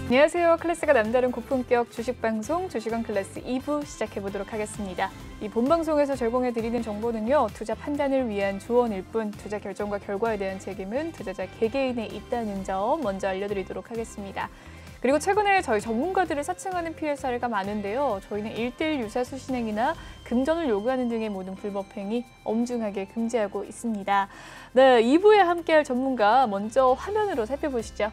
안녕하세요. 클래스가 남다른 고품격 주식방송 주식원 클래스 2부 시작해보도록 하겠습니다. 이 본방송에서 제공해드리는 정보는요. 투자 판단을 위한 조언일 뿐 투자 결정과 결과에 대한 책임은 투자자 개개인에 있다는 점 먼저 알려드리도록 하겠습니다. 그리고 최근에 저희 전문가들을 사칭하는 피해 사례가 많은데요. 저희는 1:1 유사수 신행이나 금전을 요구하는 등의 모든 불법 행위 엄중하게 금지하고 있습니다. 네, 2부에 함께할 전문가 먼저 화면으로 살펴보시죠.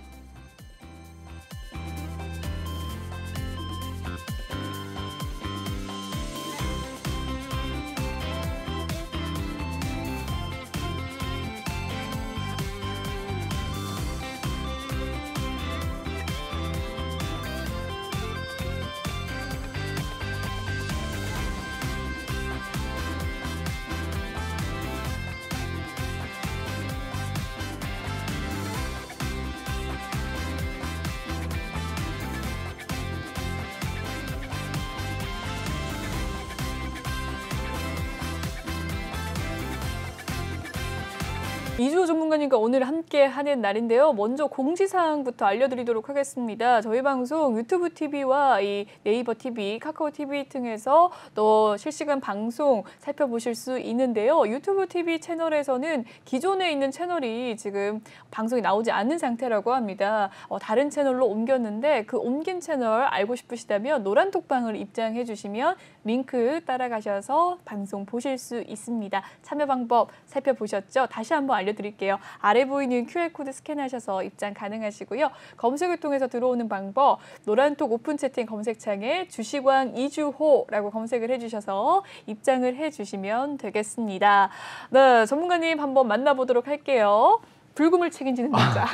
이주호 전문가님과 오늘 함께하는 날인데요. 먼저 공지사항부터 알려드리도록 하겠습니다. 저희 방송 유튜브 TV와 이 네이버 TV, 카카오 TV 등에서 또 실시간 방송 살펴보실 수 있는데요. 유튜브 TV 채널에서는 기존에 있는 채널이 지금 방송이 나오지 않는 상태라고 합니다. 다른 채널로 옮겼는데 그 옮긴 채널 알고 싶으시다면 노란 톡방을 입장해 주시면 링크 따라가셔서 방송 보실 수 있습니다. 참여 방법 살펴보셨죠? 다시 한번 알려드릴게요. 아래 보이는 QR코드 스캔하셔서 입장 가능하시고요. 검색을 통해서 들어오는 방법, 노란톡 오픈 채팅 검색창에 주식왕 이주호라고 검색을 해주셔서 입장을 해주시면 되겠습니다. 네, 전문가님 한번 만나보도록 할게요. 불금을 책임지는 남자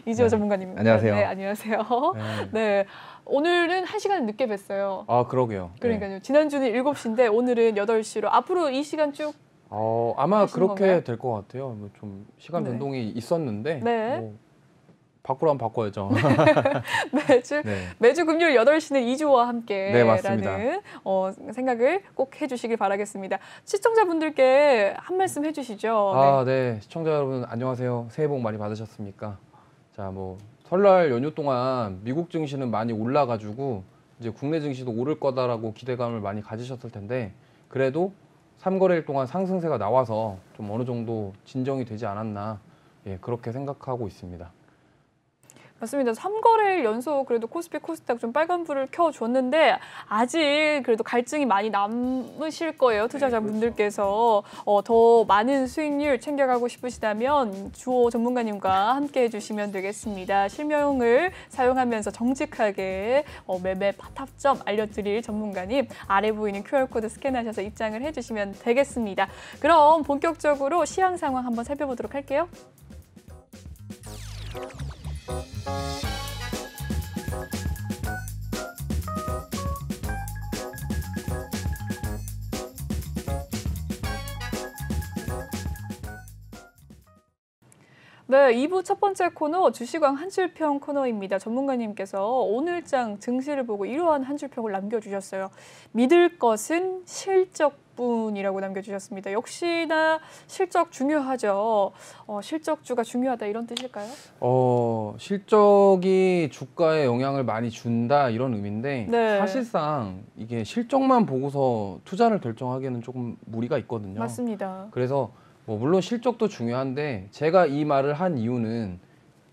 이주호 전문가님. 안녕하세요. 네, 안녕하세요. 네. 오늘은 1시간 늦게 뵀어요. 아, 그러게요. 그러니까요. 네. 지난주는 7시인데 오늘은 8시로 앞으로 이 시간 쭉 아마 그렇게 될 것 같아요. 뭐 좀 시간 변동이 있었는데 뭐 바꾸라면 바꿔야죠. 매주 금요일 8시는 이주호와 함께라는 생각을 꼭 해주시길 바라겠습니다. 시청자분들께 한 말씀 해주시죠. 네. 시청자 여러분 안녕하세요. 새해 복 많이 받으셨습니까? 자, 뭐 설날 연휴 동안 미국 증시는 많이 올라가지고 이제 국내 증시도 오를 거다라고 기대감을 많이 가지셨을 텐데 그래도 3거래일 동안 상승세가 나와서 좀 어느 정도 진정이 되지 않았나 그렇게 생각하고 있습니다. 맞습니다. 3거래일 연속 그래도 코스피, 코스닥 좀 빨간불을 켜줬는데 아직 그래도 갈증이 많이 남으실 거예요. 투자자분들께서 더 많은 수익률 챙겨가고 싶으시다면 주호 전문가님과 함께 해주시면 되겠습니다. 실명을 사용하면서 정직하게 매매 타점 알려드릴 전문가님 아래 보이는 QR코드 스캔하셔서 입장을 해주시면 되겠습니다. 그럼 본격적으로 시황 상황 한번 살펴보도록 할게요. 네, 2부 첫 번째 코너 주식왕 한 줄평 코너입니다. 전문가님께서 오늘장 증시를 보고 이러한 한 줄평을 남겨주셨어요. 믿을 것은 실적뿐이라고 남겨주셨습니다. 역시나 실적 중요하죠. 실적주가 중요하다 이런 뜻일까요? 실적이 주가에 영향을 많이 준다 이런 의미인데 사실상 이게 실적만 보고서 투자를 결정하기에는 조금 무리가 있거든요. 맞습니다. 그래서 물론 실적도 중요한데 제가 이 말을 한 이유는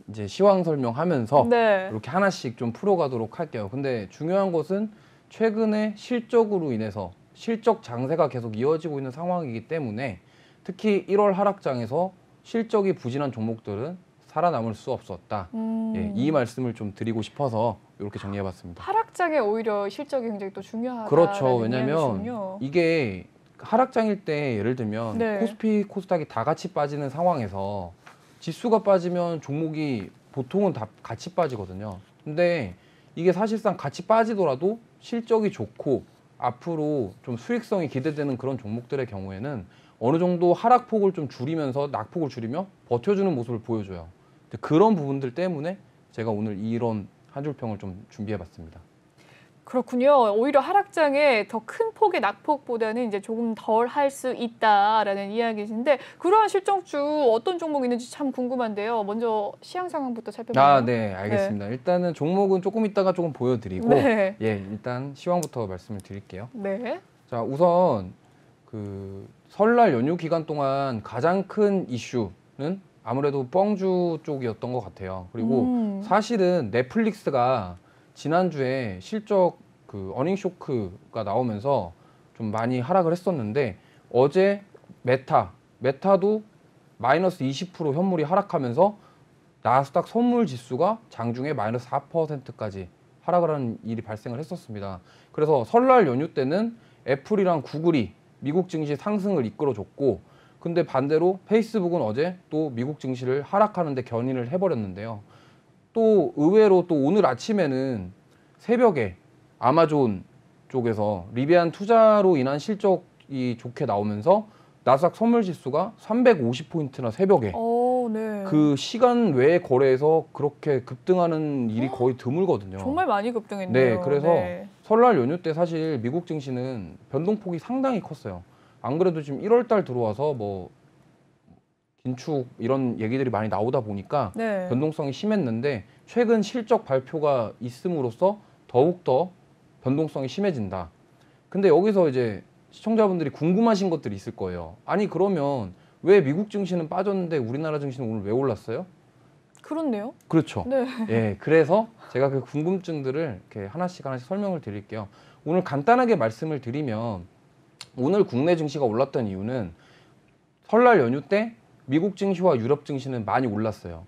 이제 시황 설명하면서 이렇게 하나씩 좀 풀어가도록 할게요. 근데 중요한 것은 최근에 실적으로 인해서 실적 장세가 계속 이어지고 있는 상황이기 때문에 특히 1월 하락장에서 실적이 부진한 종목들은 살아남을 수 없었다. 이 말씀을 좀 드리고 싶어서 이렇게 정리해봤습니다. 하락장에 오히려 실적이 굉장히 또 중요하다. 그렇죠. 왜냐하면 이게 하락장일 때 예를 들면 코스피, 코스닥이 다 같이 빠지는 상황에서 지수가 빠지면 종목이 보통은 다 같이 빠지거든요. 근데 이게 사실상 같이 빠지더라도 실적이 좋고 앞으로 좀 수익성이 기대되는 그런 종목들의 경우에는 어느 정도 하락폭을 좀 줄이면서 낙폭을 줄이며 버텨주는 모습을 보여줘요. 그런 부분들 때문에 제가 오늘 이런 한 줄평을 좀 준비해봤습니다. 그렇군요. 오히려 하락장에 더 큰 폭의 낙폭보다는 이제 조금 덜 할 수 있다라는 이야기신데 그러한 실적주 어떤 종목이 있는지 참 궁금한데요. 먼저 시황 상황부터 살펴볼까요? 네, 알겠습니다. 네. 일단은 종목은 조금 이따가 조금 보여드리고 네. 예, 일단 시황부터 말씀을 드릴게요. 네. 자, 우선 그 설날 연휴 기간 동안 가장 큰 이슈는 아무래도 뻥주 쪽이었던 것 같아요. 그리고 사실은 넷플릭스가 지난주에 실적 그 어닝 쇼크가 나오면서 좀 많이 하락을 했었는데 어제 메타도 마이너스 20% 현물이 하락하면서 나스닥 선물 지수가 장중에 마이너스 4%까지 하락을 하는 일이 발생을 했었습니다. 그래서 설날 연휴 때는 애플이랑 구글이 미국 증시 상승을 이끌어줬고 근데 반대로 페이스북은 어제 또 미국 증시를 하락하는데 견인을 해버렸는데요. 또 의외로 또 오늘 아침에는 새벽에 아마존 쪽에서 리비안 투자로 인한 실적이 좋게 나오면서 나스닥 선물 지수가 350포인트나 새벽에 네. 그 시간 외에 거래에서 그렇게 급등하는 일이 거의 드물거든요. 정말 많이 급등했네요. 네, 그래서 설날 연휴 때 사실 미국 증시는 변동폭이 상당히 컸어요. 안 그래도 지금 1월 달 들어와서 뭐 긴축 이런 얘기들이 많이 나오다 보니까 변동성이 심했는데 최근 실적 발표가 있음으로써 더욱더 변동성이 심해진다. 근데 여기서 이제 시청자분들이 궁금하신 것들이 있을 거예요. 아니 그러면 왜 미국 증시는 빠졌는데 우리나라 증시는 오늘 왜 올랐어요? 그렇네요. 그렇죠. 네. 예, 그래서 제가 그 궁금증들을 이렇게 하나씩 설명을 드릴게요. 오늘 간단하게 말씀을 드리면 오늘 국내 증시가 올랐던 이유는 설날 연휴 때 미국 증시와 유럽 증시는 많이 올랐어요.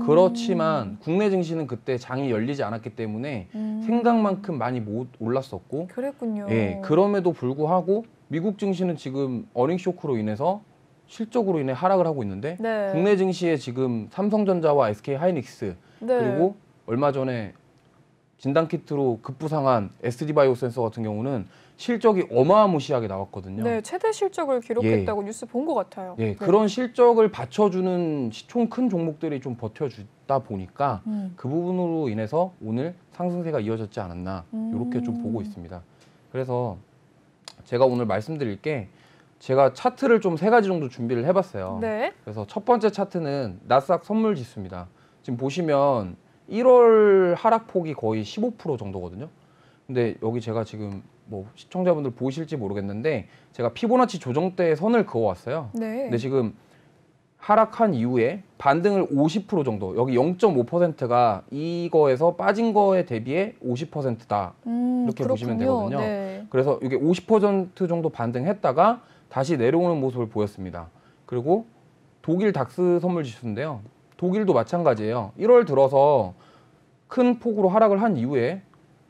그렇지만 국내 증시는 그때 장이 열리지 않았기 때문에 생각만큼 많이 못 올랐었고 그랬군요. 예, 그럼에도 불구하고 미국 증시는 지금 어닝 쇼크로 인해서 실적으로 인해 하락을 하고 있는데 국내 증시에 지금 삼성전자와 SK 하이닉스 그리고 얼마 전에 진단키트로 급부상한 SD바이오센서 같은 경우는 실적이 어마무시하게 나왔거든요. 네, 최대 실적을 기록했다고 뉴스 본 것 같아요. 예, 그런 실적을 받쳐주는 시총 큰 종목들이 좀 버텨주다 보니까 그 부분으로 인해서 오늘 상승세가 이어졌지 않았나 이렇게 좀 보고 있습니다. 그래서 제가 오늘 말씀드릴 게 제가 차트를 좀 3가지 정도 준비를 해봤어요. 그래서 첫 번째 차트는 나스닥 선물 지수입니다. 지금 보시면 1월 하락폭이 거의 15% 정도거든요. 근데 여기 제가 지금 뭐 시청자분들 보실지 모르겠는데 제가 피보나치 조정대에 선을 그어왔어요. 근데 지금 하락한 이후에 반등을 50% 정도, 여기 0.5%가 이거에서 빠진 거에 대비해 50%다 이렇게 보시면 되거든요. 그래서 이게 50% 정도 반등했다가 다시 내려오는 모습을 보였습니다. 그리고 독일 닥스 선물 지수인데요. 독일도 마찬가지예요. 1월 들어서 큰 폭으로 하락을 한 이후에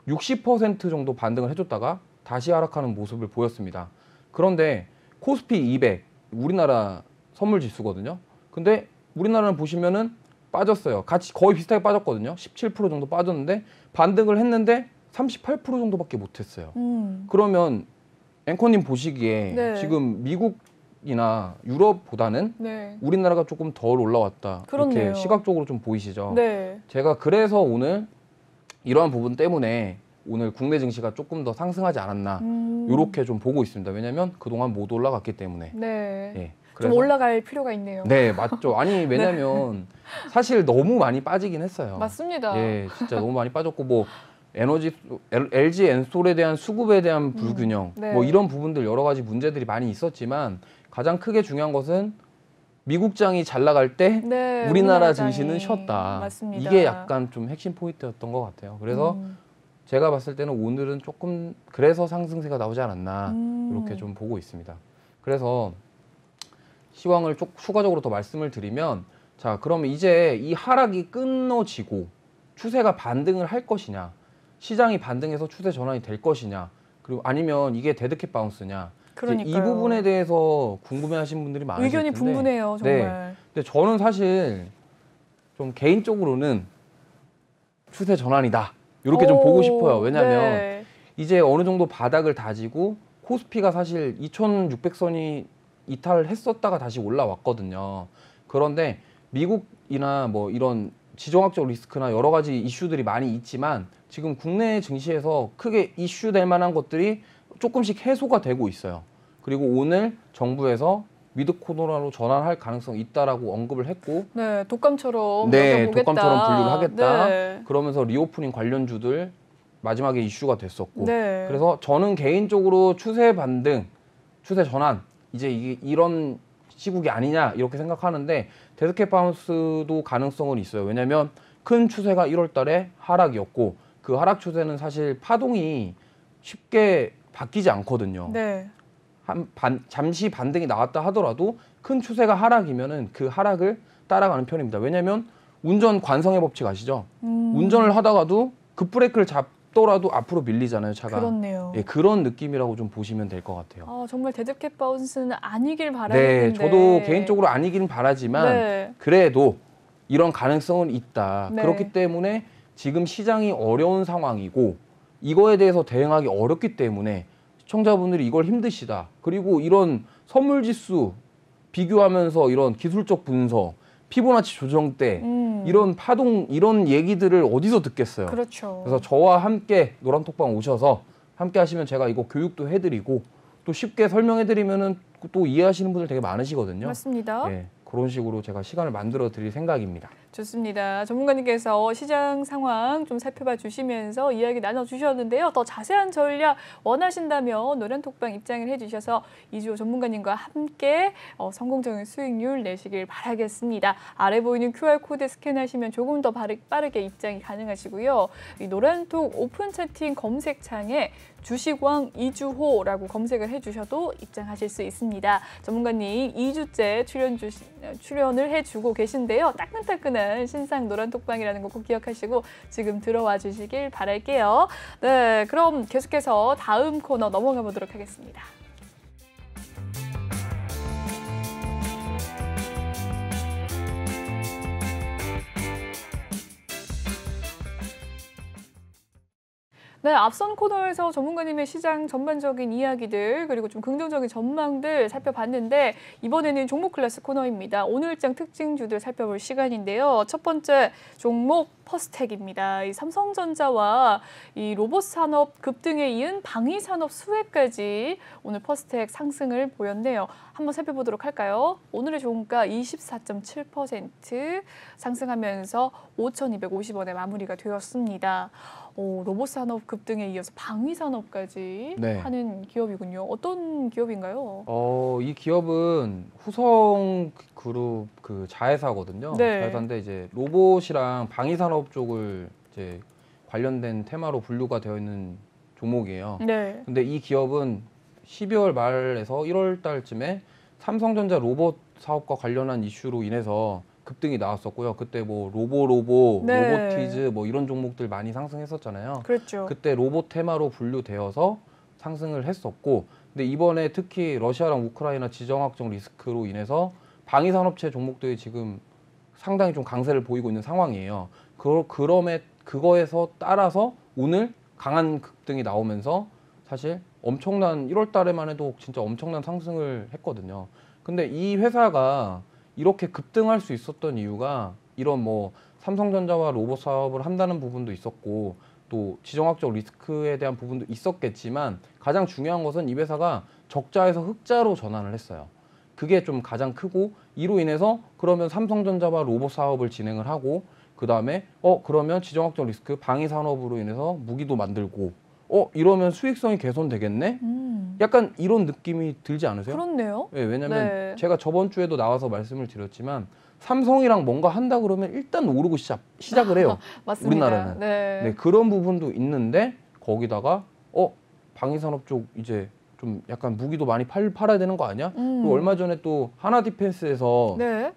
60% 정도 반등을 해줬다가 다시 하락하는 모습을 보였습니다. 그런데 코스피 200 우리나라 선물 지수거든요. 근데 우리나라는 보시면은 빠졌어요. 같이 거의 비슷하게 빠졌거든요. 17% 정도 빠졌는데 반등을 했는데 38% 정도밖에 못했어요. 그러면 앵커님 보시기에 지금 미국이나 유럽보다는 우리나라가 조금 덜 올라왔다. 이렇게 시각적으로 좀 보이시죠? 제가 그래서 오늘 이러한 부분 때문에 오늘 국내 증시가 조금 더 상승하지 않았나 이렇게 좀 보고 있습니다. 왜냐하면 그동안 못 올라갔기 때문에. 예, 좀 올라갈 필요가 있네요. 네, 맞죠. 아니 왜냐하면 사실 너무 많이 빠지긴 했어요. 맞습니다. 예, 진짜 너무 많이 빠졌고 뭐 LG 엔솔에 대한 수급에 대한 불균형 뭐 이런 부분들 여러 가지 문제들이 많이 있었지만 가장 크게 중요한 것은 미국장이 잘 나갈 때 우리나라 증시는 쉬었다. 맞습니다. 이게 약간 좀 핵심 포인트였던 것 같아요. 그래서 제가 봤을 때는 오늘은 조금 그래서 상승세가 나오지 않았나 이렇게 좀 보고 있습니다. 그래서 시황을 좀 추가적으로 더 말씀을 드리면 자 그러면 이제 이 하락이 끊어지고 추세가 반등을 할 것이냐 시장이 반등해서 추세 전환이 될 것이냐 그리고 아니면 이게 데드캣 바운스냐 이 부분에 대해서 궁금해하시는 분들이 많으실 텐데 의견이 분분해요 정말. 근데 저는 사실 좀 개인적으로는 추세 전환이다 이렇게 좀 보고 싶어요. 왜냐하면 이제 어느 정도 바닥을 다지고 코스피가 사실 2600선이 이탈을 했었다가 다시 올라왔거든요. 그런데 미국이나 뭐 이런 지정학적 리스크나 여러 가지 이슈들이 많이 있지만 지금 국내 증시에서 크게 이슈될 만한 것들이 조금씩 해소가 되고 있어요. 그리고 오늘 정부에서 위드 코로나로 전환할 가능성이 있다라고 언급을 했고, 네, 독감처럼 네, 여겨보겠다. 독감처럼 분류를 하겠다. 네. 그러면서 리오프닝 관련주들 마지막에 이슈가 됐었고, 네. 그래서 저는 개인적으로 추세 반등, 추세 전환, 이제 이게 이런 시국이 아니냐 이렇게 생각하는데 데스켓 바운스도 가능성은 있어요. 왜냐하면 큰 추세가 1월달에 하락이었고 그 하락 추세는 사실 파동이 쉽게 바뀌지 않거든요. 네. 잠시 반등이 나왔다 하더라도 큰 추세가 하락이면은 그 하락을 따라가는 편입니다. 왜냐하면 운전 관성의 법칙 아시죠? 운전을 하다가도 급브레이크를 잡더라도 앞으로 밀리잖아요, 차가. 그렇네요. 예, 그런 느낌이라고 좀 보시면 될 것 같아요. 아, 정말 데드캣 바운스는 아니길 바라겠는데. 네, 저도 개인적으로 아니긴 바라지만 네. 그래도 이런 가능성은 있다. 네. 그렇기 때문에 지금 시장이 어려운 상황이고 이거에 대해서 대응하기 어렵기 때문에 시청자분들이 이걸 힘드시다. 그리고 이런 선물지수 비교하면서 이런 기술적 분석, 피보나치 조정대 이런 파동, 이런 얘기들을 어디서 듣겠어요. 그렇죠. 그래서 저와 함께 노란톡방 오셔서 함께 하시면 제가 이거 교육도 해드리고 또 쉽게 설명해드리면은 또 이해하시는 분들 되게 많으시거든요. 맞습니다. 네, 그런 식으로 제가 시간을 만들어 드릴 생각입니다. 좋습니다. 전문가님께서 시장 상황 좀 살펴봐 주시면서 이야기 나눠주셨는데요. 더 자세한 전략 원하신다면 노란톡방 입장을 해주셔서 이주호 전문가님과 함께 성공적인 수익률 내시길 바라겠습니다. 아래 보이는 QR코드 스캔하시면 조금 더 빠르게 입장이 가능하시고요. 이 노란톡 오픈 채팅 검색창에 주식왕 이주호라고 검색을 해주셔도 입장하실 수 있습니다. 전문가님 2주째 출연을 해주고 계신데요. 따끈따끈한 신상 노란톡방이라는 거 꼭 기억하시고 지금 들어와 주시길 바랄게요. 네, 그럼 계속해서 다음 코너 넘어가 보도록 하겠습니다. 네, 앞선 코너에서 전문가님의 시장 전반적인 이야기들 그리고 좀 긍정적인 전망들 살펴봤는데 이번에는 종목 클래스 코너입니다. 오늘장 특징주들 살펴볼 시간인데요. 첫 번째 종목 퍼스텍입니다. 이 삼성전자와 이 로봇 산업 급등에 이은 방위 산업 수혜까지 오늘 퍼스텍 상승을 보였네요. 한번 살펴보도록 할까요? 오늘의 종가 24.7% 상승하면서 5,250원에 마무리가 되었습니다. 로봇 산업 급등에 이어서 방위 산업까지 네. 하는 기업이군요. 어떤 기업인가요? 이 기업은 후성 그룹 그 자회사거든요. 네. 자회사인데 이제 로봇이랑 방위 산업 쪽을 이제 관련된 테마로 분류가 되어 있는 종목이에요. 네. 근데 이 기업은 12월 말에서 1월 달쯤에 삼성전자 로봇 사업과 관련한 이슈로 인해서 급등이 나왔었고요. 그때 뭐 네. 로보티즈 뭐 이런 종목들 많이 상승했었잖아요. 그렇죠. 그때 로봇 테마로 분류되어서 상승을 했었고, 근데 이번에 특히 러시아랑 우크라이나 지정학적 리스크로 인해서 방위 산업체 종목들이 지금 상당히 좀 강세를 보이고 있는 상황이에요. 그거에서 따라서 오늘 강한 급등이 나오면서 사실 엄청난 1월 달에만 해도 진짜 엄청난 상승을 했거든요. 근데 이 회사가 이렇게 급등할 수 있었던 이유가 이런 뭐 삼성전자와 로봇 사업을 한다는 부분도 있었고 또 지정학적 리스크에 대한 부분도 있었겠지만 가장 중요한 것은 이 회사가 적자에서 흑자로 전환을 했어요. 그게 좀 가장 크고 이로 인해서 그러면 삼성전자와 로봇 사업을 진행을 하고 그 다음에 그러면 지정학적 리스크 방위 산업으로 인해서 무기도 만들고 이러면 수익성이 개선되겠네? 약간 이런 느낌이 들지 않으세요? 그렇네요. 네, 왜냐면 네. 제가 저번 주에도 나와서 말씀을 드렸지만 삼성이랑 뭔가 한다 그러면 일단 오르고 시작을 해요. 맞습니다. 우리나라는. 네, 그런 부분도 있는데 거기다가 방위산업 쪽 이제 좀 약간 무기도 많이 팔아야 되는 거 아니야? 그리고 얼마 전에 또 하나디펜스에서 네.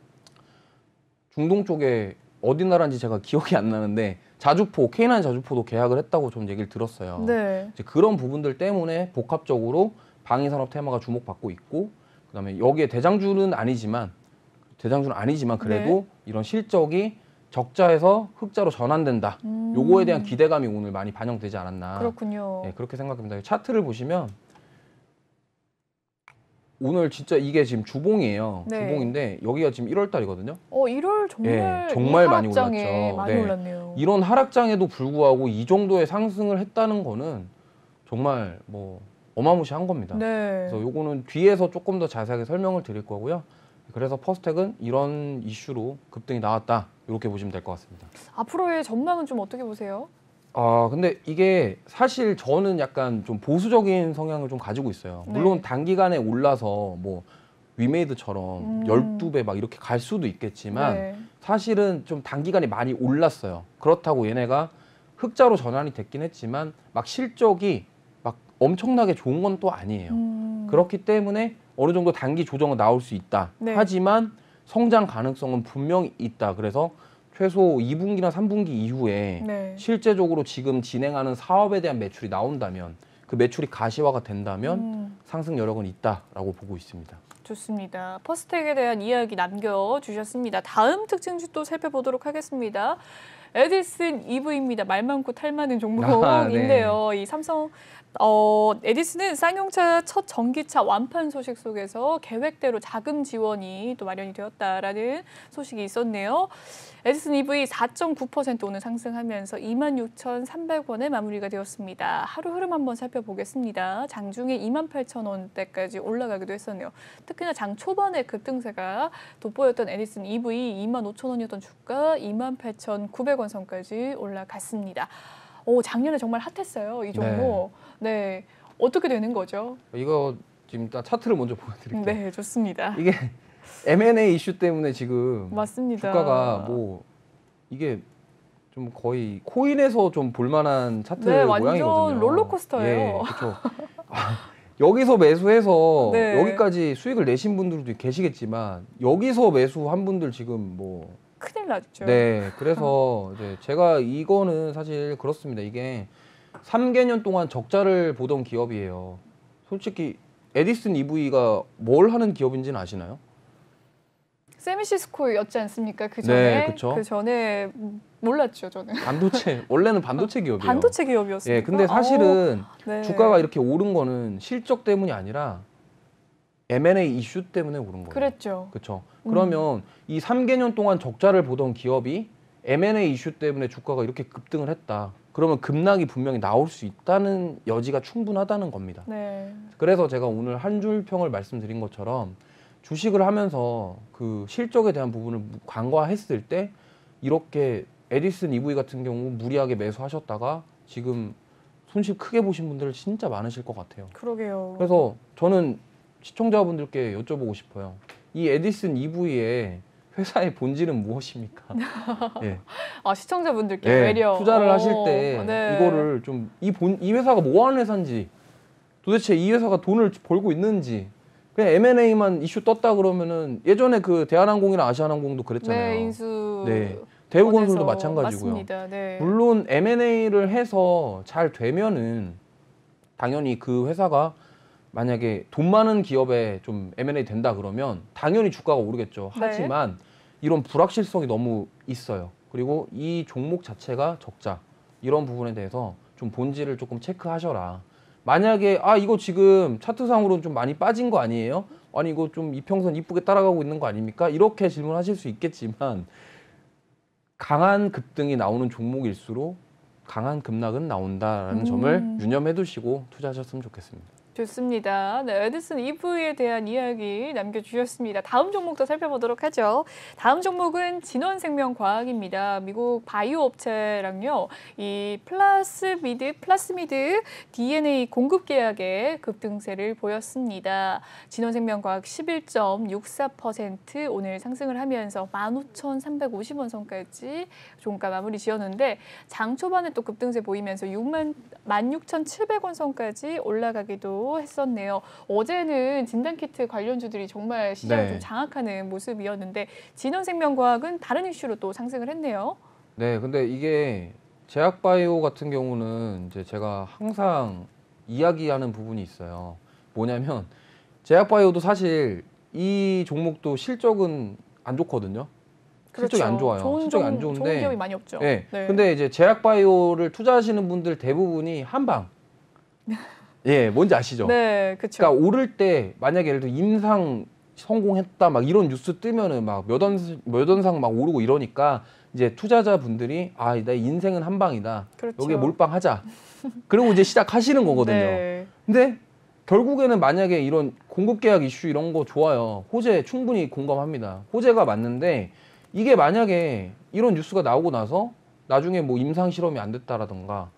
중동 쪽에 어디 나라인지 제가 기억이 안 나는데 자주포, K9 자주포도 계약을 했다고 좀 얘기를 들었어요. 네. 이제 그런 부분들 때문에 복합적으로 방위산업 테마가 주목받고 있고 그다음에 여기에 대장주는 아니지만 그래도 네. 이런 실적이 적자에서 흑자로 전환된다. 요거에 대한 기대감이 오늘 많이 반영되지 않았나. 그렇군요. 네, 그렇게 생각합니다. 차트를 보시면 오늘 진짜 이게 지금 주봉이에요. 네. 주봉인데 여기가 지금 1월 달이거든요. 1월 정말 예, 정말 많이 올랐죠. 많이 네. 올랐네요. 이런 하락장에도 불구하고 이 정도의 상승을 했다는 거는 정말 뭐 어마무시한 겁니다. 네. 그래서 요거는 뒤에서 조금 더 자세하게 설명을 드릴 거고요. 그래서 퍼스텍은 이런 이슈로 급등이 나왔다. 이렇게 보시면 될 것 같습니다. 앞으로의 전망은 좀 어떻게 보세요? 근데 이게 사실 저는 약간 좀 보수적인 성향을 좀 가지고 있어요. 네. 물론 단기간에 올라서 뭐 위메이드처럼 12배 막 이렇게 갈 수도 있겠지만 네. 사실은 좀 단기간에 많이 올랐어요. 그렇다고 얘네가 흑자로 전환이 됐긴 했지만 막 실적이 막 엄청나게 좋은 건 또 아니에요. 그렇기 때문에 어느 정도 단기 조정은 나올 수 있다. 네. 하지만 성장 가능성은 분명히 있다. 그래서 최소 2분기나 3분기 이후에 네. 실제적으로 지금 진행하는 사업에 대한 매출이 나온다면 그 매출이 가시화가 된다면 상승 여력은 있다라고 보고 있습니다. 좋습니다. 퍼스텍에 대한 이야기 남겨주셨습니다. 다음 특징주 또 살펴보도록 하겠습니다. 에디슨 EV입니다. 말 많고 탈 많은 종목인데요. 네. 이 삼성 에디슨은 쌍용차 첫 전기차 완판 소식 속에서 계획대로 자금 지원이 또 마련이 되었다라는 소식이 있었네요. 에디슨 EV 4.9% 오늘 상승하면서 26,300원에 마무리가 되었습니다. 하루 흐름 한번 살펴보겠습니다. 장중에 28,000원대까지 올라가기도 했었네요. 특히나 장 초반에 급등세가 돋보였던 에디슨 EV 25,000원이었던 주가 28,900원 선까지 올라갔습니다. 작년에 정말 핫했어요. 이 종목. 네. 어떻게 되는 거죠? 이거 지금 차트를 먼저 보여드릴게요. 네, 좋습니다. 이게 M&A 이슈 때문에 지금 맞습니다. 주가가 뭐 이게 좀 거의 코인에서 좀 볼만한 차트 모양이거든요. 완전 롤러코스터예요. 예, 그렇죠. 여기서 매수해서 네. 여기까지 수익을 내신 분들도 계시겠지만 여기서 매수한 분들 지금 뭐 큰일 났죠. 네, 그래서 이제 제가 이거는 사실 그렇습니다. 이게 3개년 동안 적자를 보던 기업이에요. 솔직히 에디슨 EV가 뭘 하는 기업인지는 아시나요? 세미시스코였지 않습니까? 그 전에 네, 그쵸. 그 전에 몰랐죠, 저는. 반도체 원래는 반도체 기업이에요. 반도체 기업이었어요. 예, 근데 사실은 네. 주가가 이렇게 오른 거는 실적 때문이 아니라 M&A 이슈 때문에 오른 거예요. 그랬죠. 그렇죠. 그러면 이 3개년 동안 적자를 보던 기업이 M&A 이슈 때문에 주가가 이렇게 급등을 했다. 그러면 급락이 분명히 나올 수 있다는 여지가 충분하다는 겁니다. 네. 그래서 제가 오늘 한 줄 평을 말씀드린 것처럼 주식을 하면서 그 실적에 대한 부분을 간과했을 때 이렇게 에디슨 EV 같은 경우 무리하게 매수하셨다가 지금 손실 크게 보신 분들 진짜 많으실 것 같아요. 그러게요. 그래서 저는 시청자분들께 여쭤보고 싶어요. 이 에디슨 EV의 회사의 본질은 무엇입니까? 예. 시청자분들께 네, 외려 투자를 하실 때 네. 이거를 좀 이 회사가 뭐 하는 회사인지 도대체 이 회사가 돈을 벌고 있는지 그냥 M&A만 이슈 떴다 그러면은 예전에 그 대한항공이나 아시아나항공도 그랬잖아요. 네, 인수. 네. 대우건설도 마찬가지고요. 맞습니다. 네. 물론 M&A를 해서 잘 되면은 당연히 그 회사가 만약에 돈 많은 기업에 좀 M&A 된다 그러면 당연히 주가가 오르겠죠. 네. 하지만 이런 불확실성이 너무 있어요. 그리고 이 종목 자체가 적자 이런 부분에 대해서 좀 본질을 조금 체크하셔라. 만약에 이거 지금 차트상으로 좀 많이 빠진 거 아니에요? 아니 이거 좀 이평선 이쁘게 따라가고 있는 거 아닙니까? 이렇게 질문하실 수 있겠지만 강한 급등이 나오는 종목일수록 강한 급락은 나온다라는 점을 유념해 두시고 투자하셨으면 좋겠습니다. 좋습니다. 네, 에디슨 EV에 대한 이야기 남겨주셨습니다. 다음 종목도 살펴보도록 하죠. 다음 종목은 진원생명과학입니다. 미국 바이오 업체랑요, 이 플라스미드 DNA 공급 계약에 급등세를 보였습니다. 진원생명과학 11.64% 오늘 상승을 하면서 15,350원 선까지 종가 마무리 지었는데 장 초반에 또 급등세 보이면서 16,700원 선까지 올라가기도 했었네요. 어제는 진단키트 관련주들이 정말 시장을 좀 장악하는 모습이었는데 진원생명과학은 다른 이슈로 또 상승을 했네요. 네, 근데 이게 제약바이오 같은 경우는 이제 제가 항상 이야기하는 부분이 있어요. 뭐냐면 제약바이오도 사실 이 종목도 실적은 안 좋거든요. 그렇죠. 실적이 안 좋아요. 실적이 안 좋은데 좋은 기업이 많이 없죠. 네. 네. 근데 이제 제약바이오를 투자하시는 분들 대부분이 한방. 예, 뭔지 아시죠? 네, 그렇죠. 그러니까 오를 때 만약에 예를 들어 임상 성공했다 막 이런 뉴스 뜨면은 막 몇 원상 막 오르고 이러니까 이제 투자자분들이 아, 내 인생은 한 방이다. 그렇죠. 여기에 몰빵하자. 그리고 이제 시작하시는 거거든요. 네. 근데 결국에는 만약에 이런 공급 계약 이슈 이런 거 좋아요. 호재 충분히 공감합니다. 호재가 맞는데 이게 만약에 이런 뉴스가 나오고 나서 나중에 뭐 임상 실험이 안 됐다라던가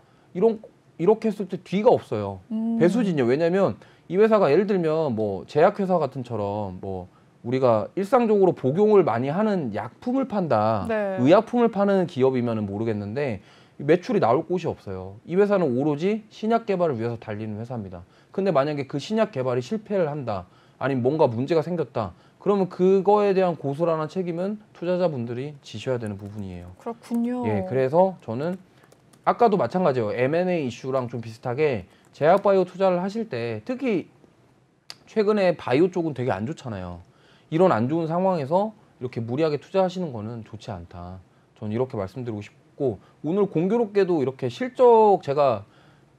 이렇게 했을 때 뒤가 없어요. 배수진이요. 왜냐면 이 회사가 예를 들면 뭐 제약회사 같은처럼 뭐 우리가 일상적으로 복용을 많이 하는 약품을 판다. 네. 의약품을 파는 기업이면은 모르겠는데 매출이 나올 곳이 없어요. 이 회사는 오로지 신약 개발을 위해서 달리는 회사입니다. 근데 만약에 그 신약 개발이 실패를 한다. 아니면 뭔가 문제가 생겼다. 그러면 그거에 대한 고스란한 책임은 투자자분들이 지셔야 되는 부분이에요. 그렇군요. 예, 그래서 저는 아까도 마찬가지예요. M&A 이슈랑 좀 비슷하게 제약바이오 투자를 하실 때 특히 최근에 바이오 쪽은 되게 안 좋잖아요. 이런 안 좋은 상황에서 이렇게 무리하게 투자하시는 거는 좋지 않다. 저는 이렇게 말씀드리고 싶고 오늘 공교롭게도 이렇게 실적 제가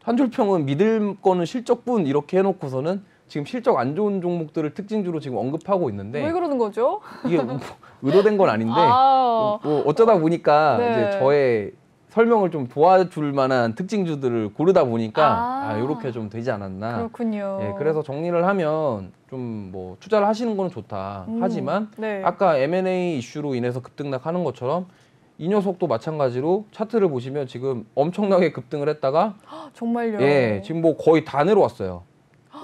한줄평은 믿을 거는 실적뿐 이렇게 해놓고서는 지금 실적 안 좋은 종목들을 특징주로 지금 언급하고 있는데 왜 그러는 거죠? 이게 뭐 의도된 건 아닌데 뭐 어쩌다 보니까 네. 이제 저의 설명을 좀 도와줄 만한 특징주들을 고르다 보니까 이렇게 좀 되지 않았나. 그렇군요. 예, 그래서 정리를 하면 좀 뭐 투자를 하시는 거는 좋다. 하지만 네. 아까 M&A 이슈로 인해서 급등락하는 것처럼 이 녀석도 마찬가지로 차트를 보시면 지금 엄청나게 급등을 했다가 정말요? 예, 지금 뭐 거의 다 내려왔어요.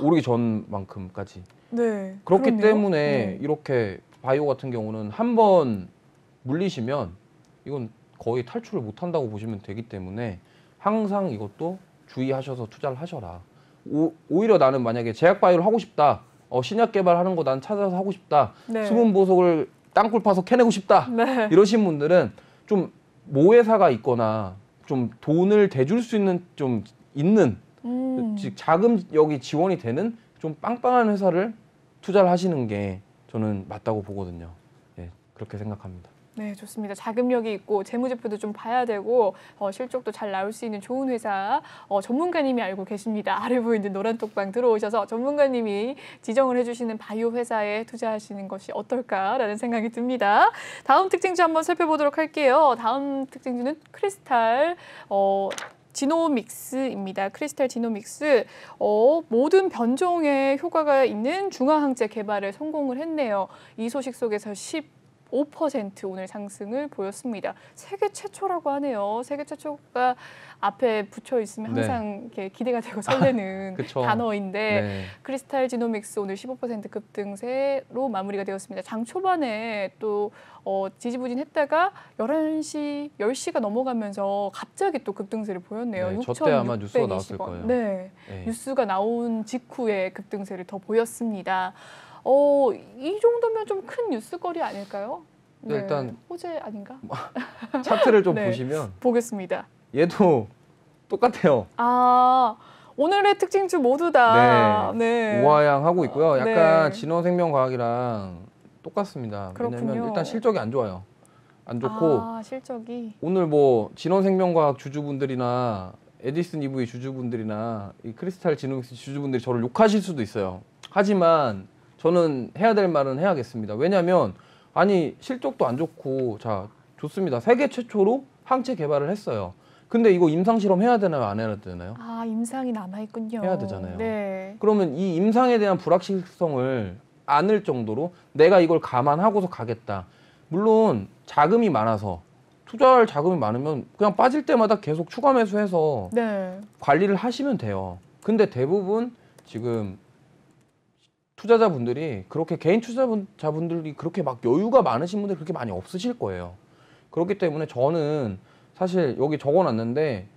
오르기 전만큼까지. 네. 그렇기 그렇네요. 때문에 네. 이렇게 바이오 같은 경우는 한번 물리시면 이건 거의 탈출을 못 한다고 보시면 되기 때문에 항상 이것도 주의하셔서 투자를 하셔라. 오히려 나는 만약에 제약 바이오를 하고 싶다. 신약 개발하는 거 난 찾아서 하고 싶다. 네. 수분 보석을 땅굴 파서 캐내고 싶다. 네. 이러신 분들은 좀 모회사가 있거나 좀 돈을 대줄 수 있는 좀 있는 즉 자금력이 지원이 되는 좀 빵빵한 회사를 투자를 하시는 게 저는 맞다고 보거든요. 예, 그렇게 생각합니다. 네, 좋습니다. 자금력이 있고 재무제표도 좀 봐야 되고 실적도 잘 나올 수 있는 좋은 회사 전문가님이 알고 계십니다. 아래 보이는 노란 톡방 들어오셔서 전문가님이 지정을 해주시는 바이오 회사에 투자하시는 것이 어떨까라는 생각이 듭니다. 다음 특징주 한번 살펴보도록 할게요. 다음 특징주는 크리스탈 지노믹스입니다. 크리스탈 지노믹스 모든 변종에 효과가 있는 중화항체 개발에 성공을 했네요. 이 소식 속에서 5% 오늘 상승을 보였습니다. 세계 최초라고 하네요. 세계 최초가 앞에 붙여 있으면 항상 이렇게 기대가 되고 설레는 단어인데 네. 크리스탈 지노믹스 오늘 15% 급등세로 마무리가 되었습니다. 장 초반에 또 지지부진했다가 11시, 10시가 넘어가면서 갑자기 또 급등세를 보였네요. 네, 저때 아마 뉴스가 나왔을 6,620원. 거예요. 네, 네. 뉴스가 나온 직후에 급등세를 더 보였습니다. 이 정도면 좀 큰 뉴스거리 아닐까요? 네, 일단 호재 아닌가? 차트를 좀 네, 보시면 보겠습니다. 얘도 똑같아요. 오늘의 특징주 모두 다 우하향하고 있고요. 약간 네. 진원생명과학이랑 똑같습니다. 그렇군요. 왜냐면 일단 실적이 안 좋아요. 안 좋고 실적이 오늘 뭐 진원생명과학 주주분들이나 에디슨 EV 주주분들이나 이 크리스탈 지노믹스 주주분들이 저를 욕하실 수도 있어요. 하지만 저는 해야 될 말은 해야겠습니다. 왜냐하면 아니 실적도 안 좋고 자 좋습니다. 세계 최초로 항체 개발을 했어요. 근데 이거 임상 실험 해야 되나요? 안 해야 되나요? 임상이 남아있군요. 해야 되잖아요. 네. 그러면 이 임상에 대한 불확실성을 안을 정도로 내가 이걸 감안하고서 가겠다. 물론 자금이 많아서 투자할 자금이 많으면 그냥 빠질 때마다 계속 추가 매수해서 관리를 하시면 돼요. 근데 대부분 지금 투자자분들이 그렇게 개인 투자자분들이 그렇게 막 여유가 많으신 분들이 그렇게 많이 없으실 거예요. 그렇기 때문에 저는 사실 여기 적어놨는데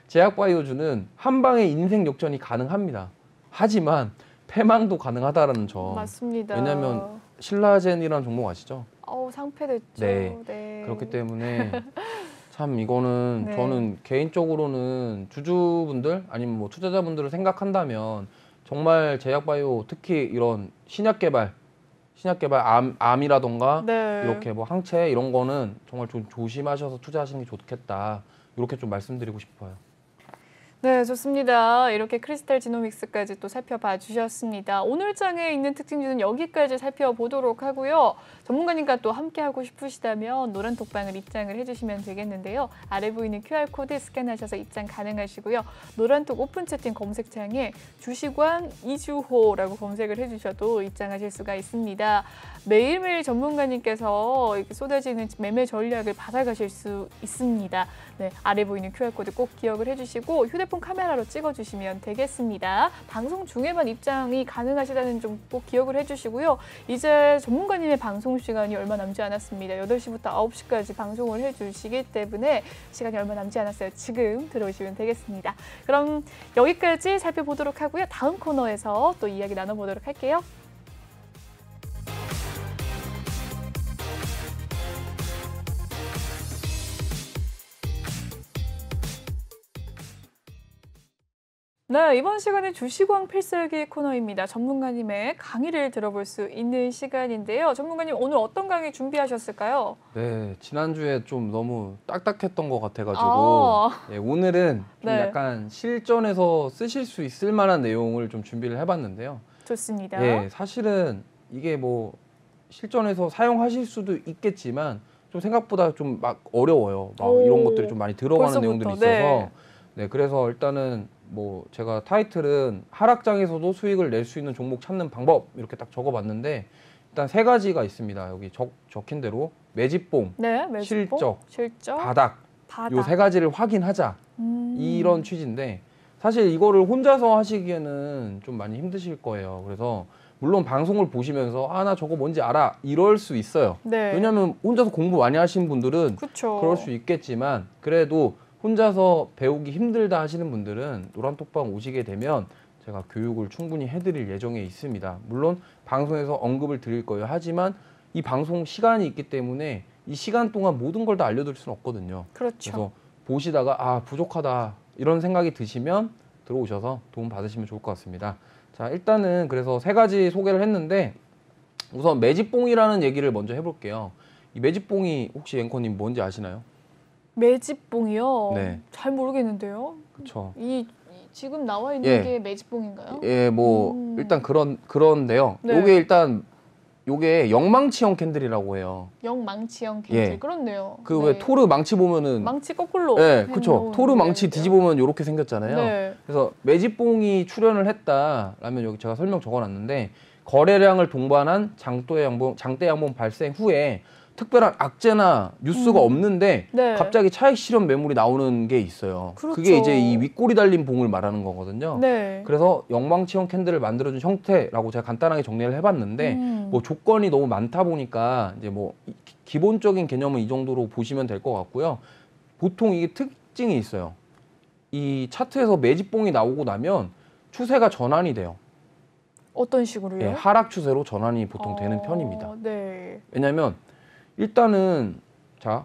제약바이오주는 한 방에 인생 역전이 가능합니다. 하지만 패망도 가능하다라는 점. 맞습니다. 왜냐하면 신라젠이라는 종목 아시죠? 상패됐죠. 네. 그렇기 때문에 참 이거는 저는 개인적으로는 주주분들 아니면 뭐 투자자분들을 생각한다면 정말 제약바이오 특히 이런 신약 개발 암이라던가 이렇게 뭐 항체 이런 거는 정말 좀 조심하셔서 투자하시는 게 좋겠다. 이렇게 좀 말씀드리고 싶어요. 네, 좋습니다. 이렇게 크리스탈 지노믹스까지 또 살펴봐 주셨습니다. 오늘 장에 있는 특징주는 여기까지 살펴보도록 하고요. 전문가님과 또 함께하고 싶으시다면 노란톡방을 입장을 해주시면 되겠는데요. 아래 보이는 QR코드 스캔하셔서 입장 가능하시고요. 노란톡 오픈 채팅 검색창에 주식왕 이주호라고 검색을 해주셔도 입장하실 수가 있습니다. 매일매일 전문가님께서 이렇게 쏟아지는 매매 전략을 받아가실 수 있습니다. 네, 아래 보이는 QR코드 꼭 기억을 해주시고 휴대폰 카메라로 찍어주시면 되겠습니다. 방송 중에만 입장이 가능하시다는 점 꼭 기억을 해주시고요. 이제 전문가님의 방송 시간이 얼마 남지 않았습니다. 8시부터 9시까지 방송을 해주시기 때문에 시간이 얼마 남지 않았어요. 지금 들어오시면 되겠습니다. 그럼 여기까지 살펴보도록 하고요. 다음 코너에서 또 이야기 나눠보도록 할게요. 네, 이번 시간은 주식왕 필살기 코너입니다. 전문가님의 강의를 들어볼 수 있는 시간인데요. 전문가님 오늘 어떤 강의 준비하셨을까요? 네, 지난주에 좀 너무 딱딱했던 것 같아가지고 네, 오늘은 좀 네. 약간 실전에서 쓰실 수 있을 만한 내용을 좀 준비를 해봤는데요. 좋습니다. 네, 사실은 이게 뭐 실전에서 사용하실 수도 있겠지만 좀 생각보다 좀 막 어려워요. 막 이런 것들이 좀 많이 들어가는 내용들이 있어서 네, 그래서 일단은 뭐 제가 타이틀은 하락장에서도 수익을 낼 수 있는 종목 찾는 방법 이렇게 딱 적어봤는데 일단 3가지가 있습니다. 여기 적힌 대로 매집봉, 네, 매집봉, 실적, 바닥. 요 3가지를 확인하자 이런 취지인데 사실 이거를 혼자서 하시기에는 좀 많이 힘드실 거예요. 그래서 물론 방송을 보시면서 나 저거 뭔지 알아 이럴 수 있어요. 네. 왜냐하면 혼자서 공부 많이 하신 분들은 그쵸. 그럴 수 있겠지만 그래도 혼자서 배우기 힘들다 하시는 분들은 노란톡방 오시게 되면 제가 교육을 충분히 해드릴 예정에 있습니다. 물론 방송에서 언급을 드릴 거예요. 하지만 이 방송 시간이 있기 때문에 이 시간 동안 모든 걸 다 알려드릴 수는 없거든요. 그렇죠. 그래서 보시다가 부족하다 이런 생각이 드시면 들어오셔서 도움 받으시면 좋을 것 같습니다. 자, 일단은 그래서 3가지 소개를 했는데 우선 매집봉이라는 얘기를 먼저 해볼게요. 이 매집봉이 혹시 앵커님 뭔지 아시나요? 매집봉이요? 네. 잘 모르겠는데요. 그렇죠. 이 지금 나와 있는 게 매집봉인가요? 예, 뭐 일단 그런데요. 네. 요게 일단 요게 영망치형 캔들이라고 해요. 영망치형 캔들. 예. 그렇네요. 그 왜 토르 망치 보면은 망치 거꾸로. 예, 그렇죠. 토르 망치 뒤집으면 요렇게 생겼잖아요. 네. 그래서 매집봉이 출현을 했다라면 여기 제가 설명 적어놨는데 거래량을 동반한 장대 양봉 발생 후에 특별한 악재나 뉴스가 없는데 네. 갑자기 차익 실현 매물이 나오는 게 있어요. 그렇죠. 그게 이제 이 윗꼬리 달린 봉을 말하는 거거든요. 네. 그래서 영망치형 캔들을 만들어준 형태라고 제가 간단하게 정리를 해봤는데 뭐 조건이 너무 많다 보니까 이제 뭐 기본적인 개념은 이 정도로 보시면 될 것 같고요. 보통 이게 특징이 있어요. 이 차트에서 매집봉이 나오고 나면 추세가 전환이 돼요. 어떤 식으로요? 예, 하락 추세로 전환이 보통 되는 편입니다. 네. 왜냐하면 일단은 자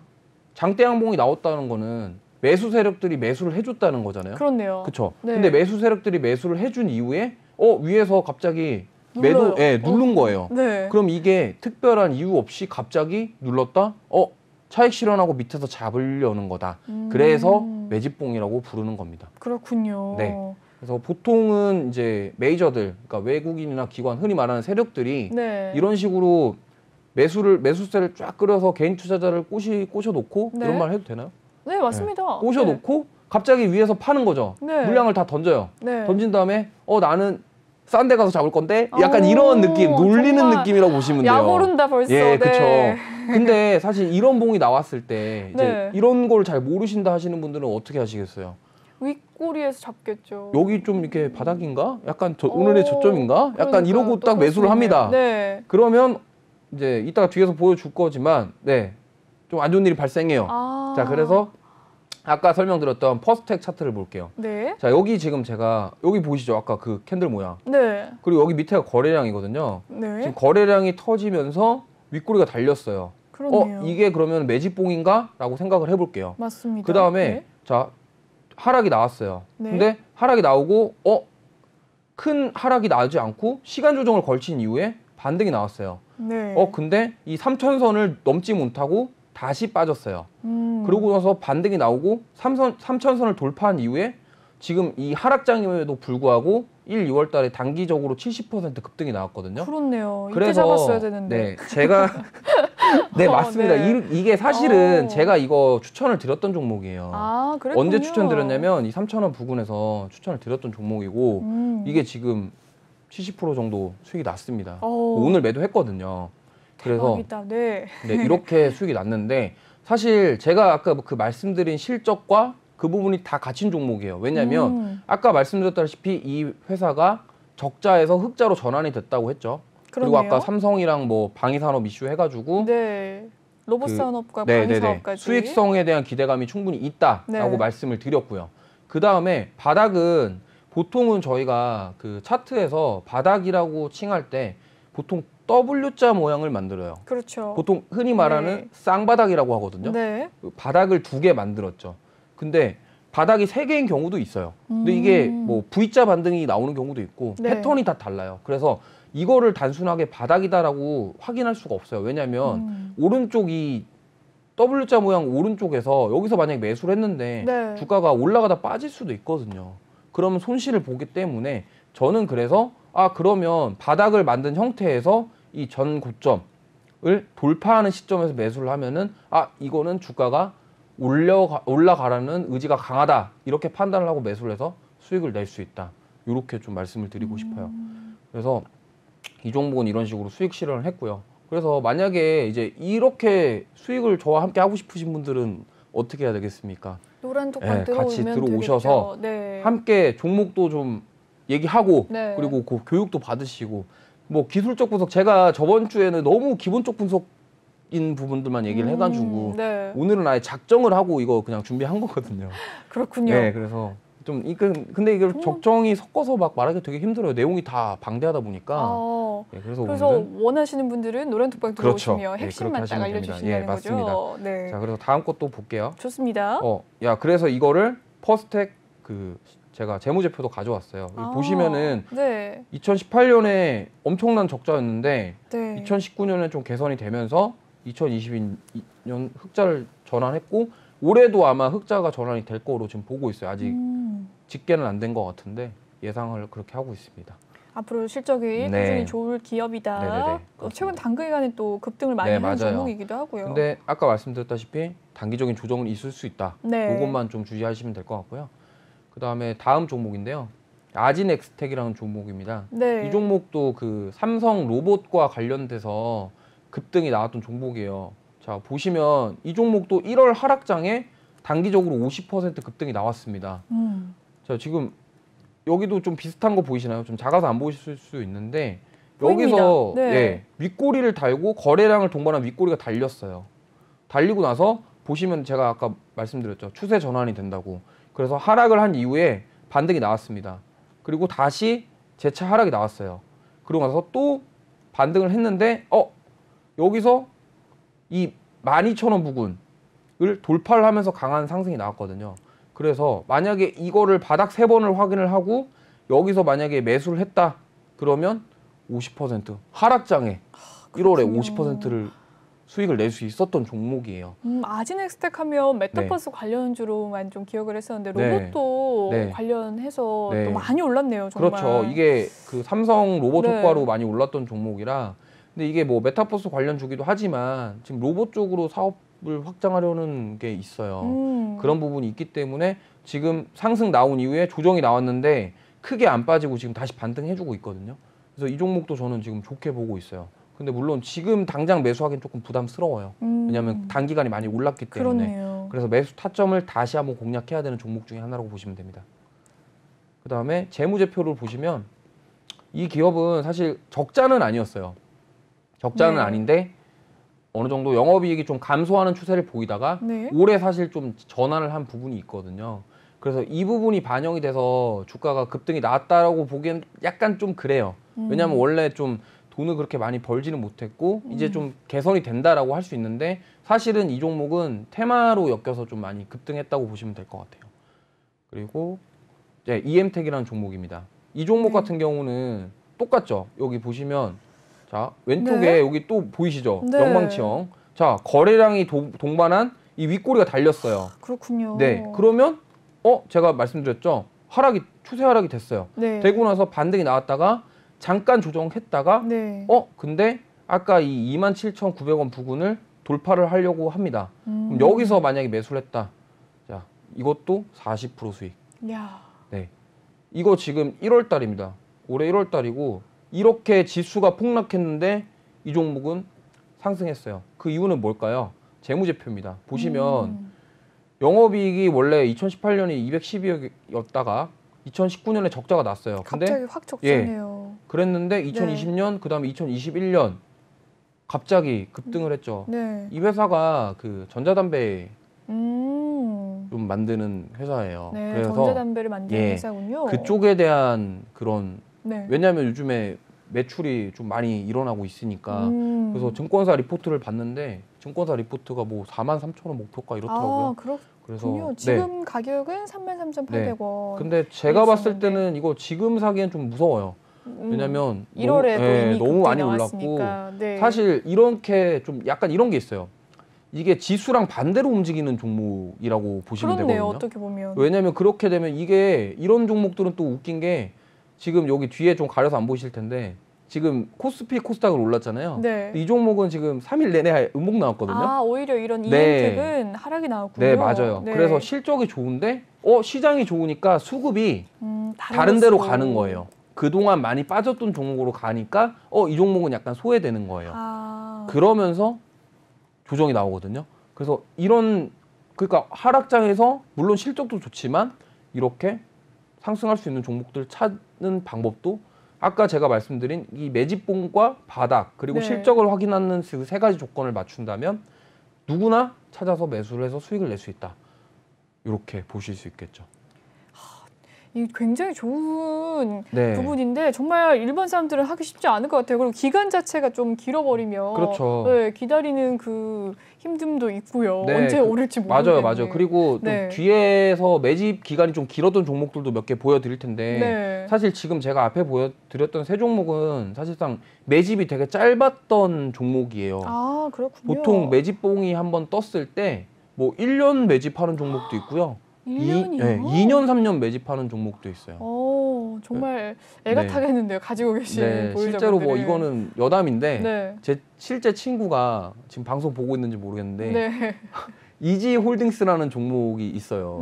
장대 양봉이 나왔다는 거는 매수 세력들이 매수를 해줬다는 거잖아요. 그렇네요. 그렇죠. 네. 근데 매수 세력들이 매수를 해준 이후에 위에서 갑자기 눌러요. 누른 거예요. 네. 그럼 이게 특별한 이유 없이 갑자기 눌렀다? 차익 실현하고 밑에서 잡으려는 거다. 그래서 매집봉이라고 부르는 겁니다. 그렇군요. 네. 그래서 보통은 이제 메이저들, 그러니까 외국인이나 기관, 흔히 말하는 세력들이 네. 이런 식으로 매수세를 쫙 끌어서 개인 투자자를 꼬셔놓고 네. 이런 말 해도 되나요? 네, 맞습니다. 꼬셔놓고 갑자기 위에서 파는 거죠. 네. 물량을 다 던져요. 네. 던진 다음에 나는 싼 데 가서 잡을 건데 약간 이런 느낌, 놀리는 느낌이라고 보시면 돼요. 약 오른다 벌써. 예, 네. 그렇죠. 근데 사실 이런 봉이 나왔을 때 이제 네. 이런 걸 잘 모르신다 하시는 분들은 어떻게 하시겠어요? 윗꼬리에서 잡겠죠. 여기 좀 이렇게 바닥인가? 약간 오늘의 저점인가? 약간 이러고 딱 매수를 합니다. 네. 그러면 이제 이따가 뒤에서 보여줄 거지만 좀 안 좋은 일이 발생해요. 자, 그래서 아까 설명드렸던 퍼스텍 차트를 볼게요. 네. 자, 여기 지금 제가 여기 보이시죠? 아까 그 캔들 모양. 네. 그리고 여기 밑에가 거래량이거든요. 네. 지금 거래량이 터지면서 윗꼬리가 달렸어요. 그렇네요. 이게 그러면 매집봉인가? 라고 생각을 해볼게요. 맞습니다. 그 다음에 네. 자, 하락이 나왔어요. 네. 근데 하락이 나오고 큰 하락이 나지 않고 시간 조정을 걸친 이후에 반등이 나왔어요. 네. 근데 이 3천선을 넘지 못하고 다시 빠졌어요. 그러고 나서 반등이 나오고 3천선을 돌파한 이후에 지금 이 하락장임에도 불구하고 1, 2월 달에 단기적으로 70% 급등이 나왔거든요. 그렇네요. 그래서 이때 잡았어야 되는데. 네, 제가 네, 맞습니다. 네. 이게 사실은 제가 이거 추천을 드렸던 종목이에요. 아, 그랬군요. 언제 추천드렸냐면 이 3,000원 부근에서 추천을 드렸던 종목이고 이게 지금 70% 정도 수익이 났습니다. 오늘 매도했거든요. 그래서 네. 네, 이렇게 수익이 났는데 사실 제가 아까 그 말씀드린 실적과 그 부분이 다 갇힌 종목이에요. 왜냐하면 아까 말씀드렸다시피 이 회사가 적자에서 흑자로 전환이 됐다고 했죠. 그러네요. 그리고 아까 삼성이랑 뭐 방위산업 이슈 해가지고 네. 로봇 산업과 네, 방위산업까지 수익성에 대한 기대감이 충분히 있다라고 말씀을 드렸고요. 그 다음에 바닥은 보통은 저희가 그 차트에서 바닥이라고 칭할 때 보통 W자 모양을 만들어요. 그렇죠. 보통 흔히 말하는 쌍바닥이라고 하거든요. 네. 바닥을 2개 만들었죠. 근데 바닥이 3개인 경우도 있어요. 근데 이게 뭐 V자 반등이 나오는 경우도 있고 패턴이 다 달라요. 그래서 이거를 단순하게 바닥이다라고 확인할 수가 없어요. 왜냐하면 오른쪽이 W자 모양 오른쪽에서 여기서 만약에 매수를 했는데 주가가 올라가다 빠질 수도 있거든요. 그러면 손실을 보기 때문에 저는 그래서 그러면 바닥을 만든 형태에서 이 전 고점을 돌파하는 시점에서 매수를 하면은 이거는 주가가 올라가라는 의지가 강하다 이렇게 판단을 하고 매수를 해서 수익을 낼 수 있다 이렇게 좀 말씀을 드리고 싶어요. 그래서 이 종목은 이런 식으로 수익 실현을 했고요. 그래서 만약에 이제 이렇게 수익을 저와 함께 하고 싶으신 분들은 어떻게 해야 되겠습니까? 노란 톡방 같이 들어오셔서 함께 종목도 좀 얘기하고 그리고 그 교육도 받으시고 뭐 기술적 분석 제가 저번 주에는 너무 기본적 분석인 부분들만 얘기를 해가지고 오늘은 아예 작정을 하고 이거 그냥 준비한 거거든요. 그렇군요. 네, 그래서 좀 근데 이걸 적정히 섞어서 막 말하기 되게 힘들어요. 내용이 다 방대하다 보니까. 네, 그래서 원하시는 분들은 노란 톡방 들어오시면 핵심만 딱 알려주신다는 맞습니다. 거죠. 네. 자, 그래서 다음 것도 볼게요. 좋습니다. 그래서 이거를 퍼스텍 제가 재무제표도 가져왔어요. 보시면은 2018년에 엄청난 적자였는데 2019년에 좀 개선이 되면서 2022년 흑자를 전환했고 올해도 아마 흑자가 전환이 될 거로 지금 보고 있어요. 아직 집계는 안 된 것 같은데 예상을 그렇게 하고 있습니다. 앞으로 실적이 꾸준히 좋을 기업이다. 최근 단기간에 또 급등을 많이 하는 종목이기도 하고요. 근데 아까 말씀드렸다시피 단기적인 조정은 있을 수 있다. 이것만 좀 주의하시면 될 것 같고요. 그 다음에 다음 종목인데요. 아진엑스텍이라는 종목입니다. 이 종목도 그 삼성 로봇과 관련돼서 급등이 나왔던 종목이에요. 자, 보시면 이 종목도 1월 하락장에 단기적으로 50% 급등이 나왔습니다. 자, 지금 여기도 좀 비슷한 거 보이시나요? 좀 작아서 안 보이실 수 있는데 여기서 윗꼬리를 달고 거래량을 동반한 윗꼬리가 달렸어요. 달리고 나서 보시면 제가 아까 말씀드렸죠. 추세 전환이 된다고. 그래서 하락을 한 이후에 반등이 나왔습니다. 그리고 다시 재차 하락이 나왔어요. 그러고 나서 또 반등을 했는데 여기서 이 12,000원 부근을 돌파를 하면서 강한 상승이 나왔거든요. 그래서 만약에 이거를 바닥 3번을 확인을 하고 여기서 만약에 매수를 했다 그러면 50% 하락장에 1월에 50%를 수익을 낼 수 있었던 종목이에요. 아진엑스텍 하면 메타버스 관련주로만 좀 기억을 했었는데 로봇도 관련해서 또 많이 올랐네요. 정말. 그렇죠. 이게 그 삼성 로봇 효과로 많이 올랐던 종목이라 근데 이게 뭐 메타버스 관련 주기도 하지만 지금 로봇 쪽으로 사업을 확장하려는 게 있어요. 그런 부분이 있기 때문에 지금 상승 나온 이후에 조정이 나왔는데 크게 안 빠지고 지금 다시 반등해주고 있거든요. 그래서 이 종목도 저는 지금 좋게 보고 있어요. 근데 물론 지금 당장 매수하기는 조금 부담스러워요. 왜냐하면 단기간에 많이 올랐기 때문에. 그렇네요. 그래서 매수 타점을 다시 한번 공략해야 되는 종목 중에 하나라고 보시면 됩니다. 그 다음에 재무제표를 보시면 이 기업은 사실 적자는 아니었어요. 적자는 아닌데 어느 정도 영업이익이 좀 감소하는 추세를 보이다가 올해 사실 좀 전환을 한 부분이 있거든요. 그래서 이 부분이 반영이 돼서 주가가 급등이 나왔다라고 보기엔 약간 좀 그래요. 왜냐하면 원래 좀 돈을 그렇게 많이 벌지는 못했고 이제 좀 개선이 된다라고 할 수 있는데 사실은 이 종목은 테마로 엮여서 좀 많이 급등했다고 보시면 될 것 같아요. 그리고 이제 EM텍이라는 종목입니다. 이 종목 같은 경우는 똑같죠. 여기 보시면 자 왼쪽에 여기 또 보이시죠? 영망치형. 자 거래량이 동반한 이 윗꼬리가 달렸어요. 그렇군요. 네, 그러면 제가 말씀드렸죠. 추세 하락이 됐어요. 네. 되고 나서 반등이 나왔다가 잠깐 조정했다가 네. 근데 아까 이 27,900원 부근을 돌파를 하려고 합니다. 그럼 여기서 만약에 매수를 했다. 자, 이것도 40% 수익. 야. 네. 이거 지금 1월 달입니다. 올해 1월 달이고 이렇게 지수가 폭락했는데 이 종목은 상승했어요. 그 이유는 뭘까요? 재무제표입니다. 보시면 영업이익이 원래 2018년이 212억이었다가 2019년에 적자가 났어요. 근데 갑자기 확 적자네요. 그랬는데 2020년 그다음에 2021년 갑자기 급등을 했죠. 네. 이 회사가 그 전자담배 좀 만드는 회사예요. 네, 그래서 전자담배를 만드는 회사군요. 그쪽에 대한 그런 네. 왜냐하면 요즘에 매출이 좀 많이 일어나고 있으니까 그래서 증권사 리포트를 봤는데 증권사 리포트가 뭐 43,000원 목표가 이렇더라고요. 아, 그렇군요. 그래서 지금 가격은 33,800원. 근데 제가 봤을 때는 이거 지금 사기엔 좀 무서워요. 왜냐면 1월에 너무 많이 올랐고 사실 이렇게 좀 약간 이런 게 있어요. 이게 지수랑 반대로 움직이는 종목이라고 보시면 그렇네요, 되거든요. 어떻게 보면. 왜냐면 그렇게 되면 이게 이런 종목들은 또 웃긴 게 지금 여기 뒤에 좀 가려서 안 보이실 텐데 지금 코스피 코스닥을 올랐잖아요. 네. 이 종목은 지금 3일 내내 음봉 나왔거든요. 아, 오히려 이런 이엠텍은 하락이 나왔군요. 네, 맞아요. 그래서 실적이 좋은데 시장이 좋으니까 수급이 다른 데로 가는 거예요. 그동안 많이 빠졌던 종목으로 가니까 이 종목은 약간 소외되는 거예요. 그러면서 조정이 나오거든요. 그래서 그러니까 하락장에서 물론 실적도 좋지만 이렇게 상승할 수 있는 종목들 찾는 방법도 아까 제가 말씀드린 이 매집봉과 바닥 그리고 실적을 확인하는 그 세 가지 조건을 맞춘다면 누구나 찾아서 매수를 해서 수익을 낼 수 있다. 이렇게 보실 수 있겠죠. 이 굉장히 좋은 부분인데 정말 일반 사람들은 하기 쉽지 않을 것 같아요. 그리고 기간 자체가 좀 길어버리면 그렇죠. 네, 기다리는 그 힘듦도 있고요. 언제 오를지 모르겠네요. 맞아요. 그리고 좀 뒤에서 매집 기간이 좀 길었던 종목들도 몇 개 보여드릴 텐데 사실 지금 제가 앞에 보여드렸던 세 종목은 사실상 매집이 되게 짧았던 종목이에요. 아, 그렇군요. 보통 매집봉이 한번 떴을 때 뭐 1년 매집하는 종목도 있고요. 2년, 3년 매집하는 종목도 있어요. 정말 애가 타겠는데요. 가지고 계신 보유자분들은. 실제로 뭐 이거는 여담인데 제 실제 친구가 지금 방송 보고 있는지 모르겠는데 이지홀딩스라는 종목이 있어요.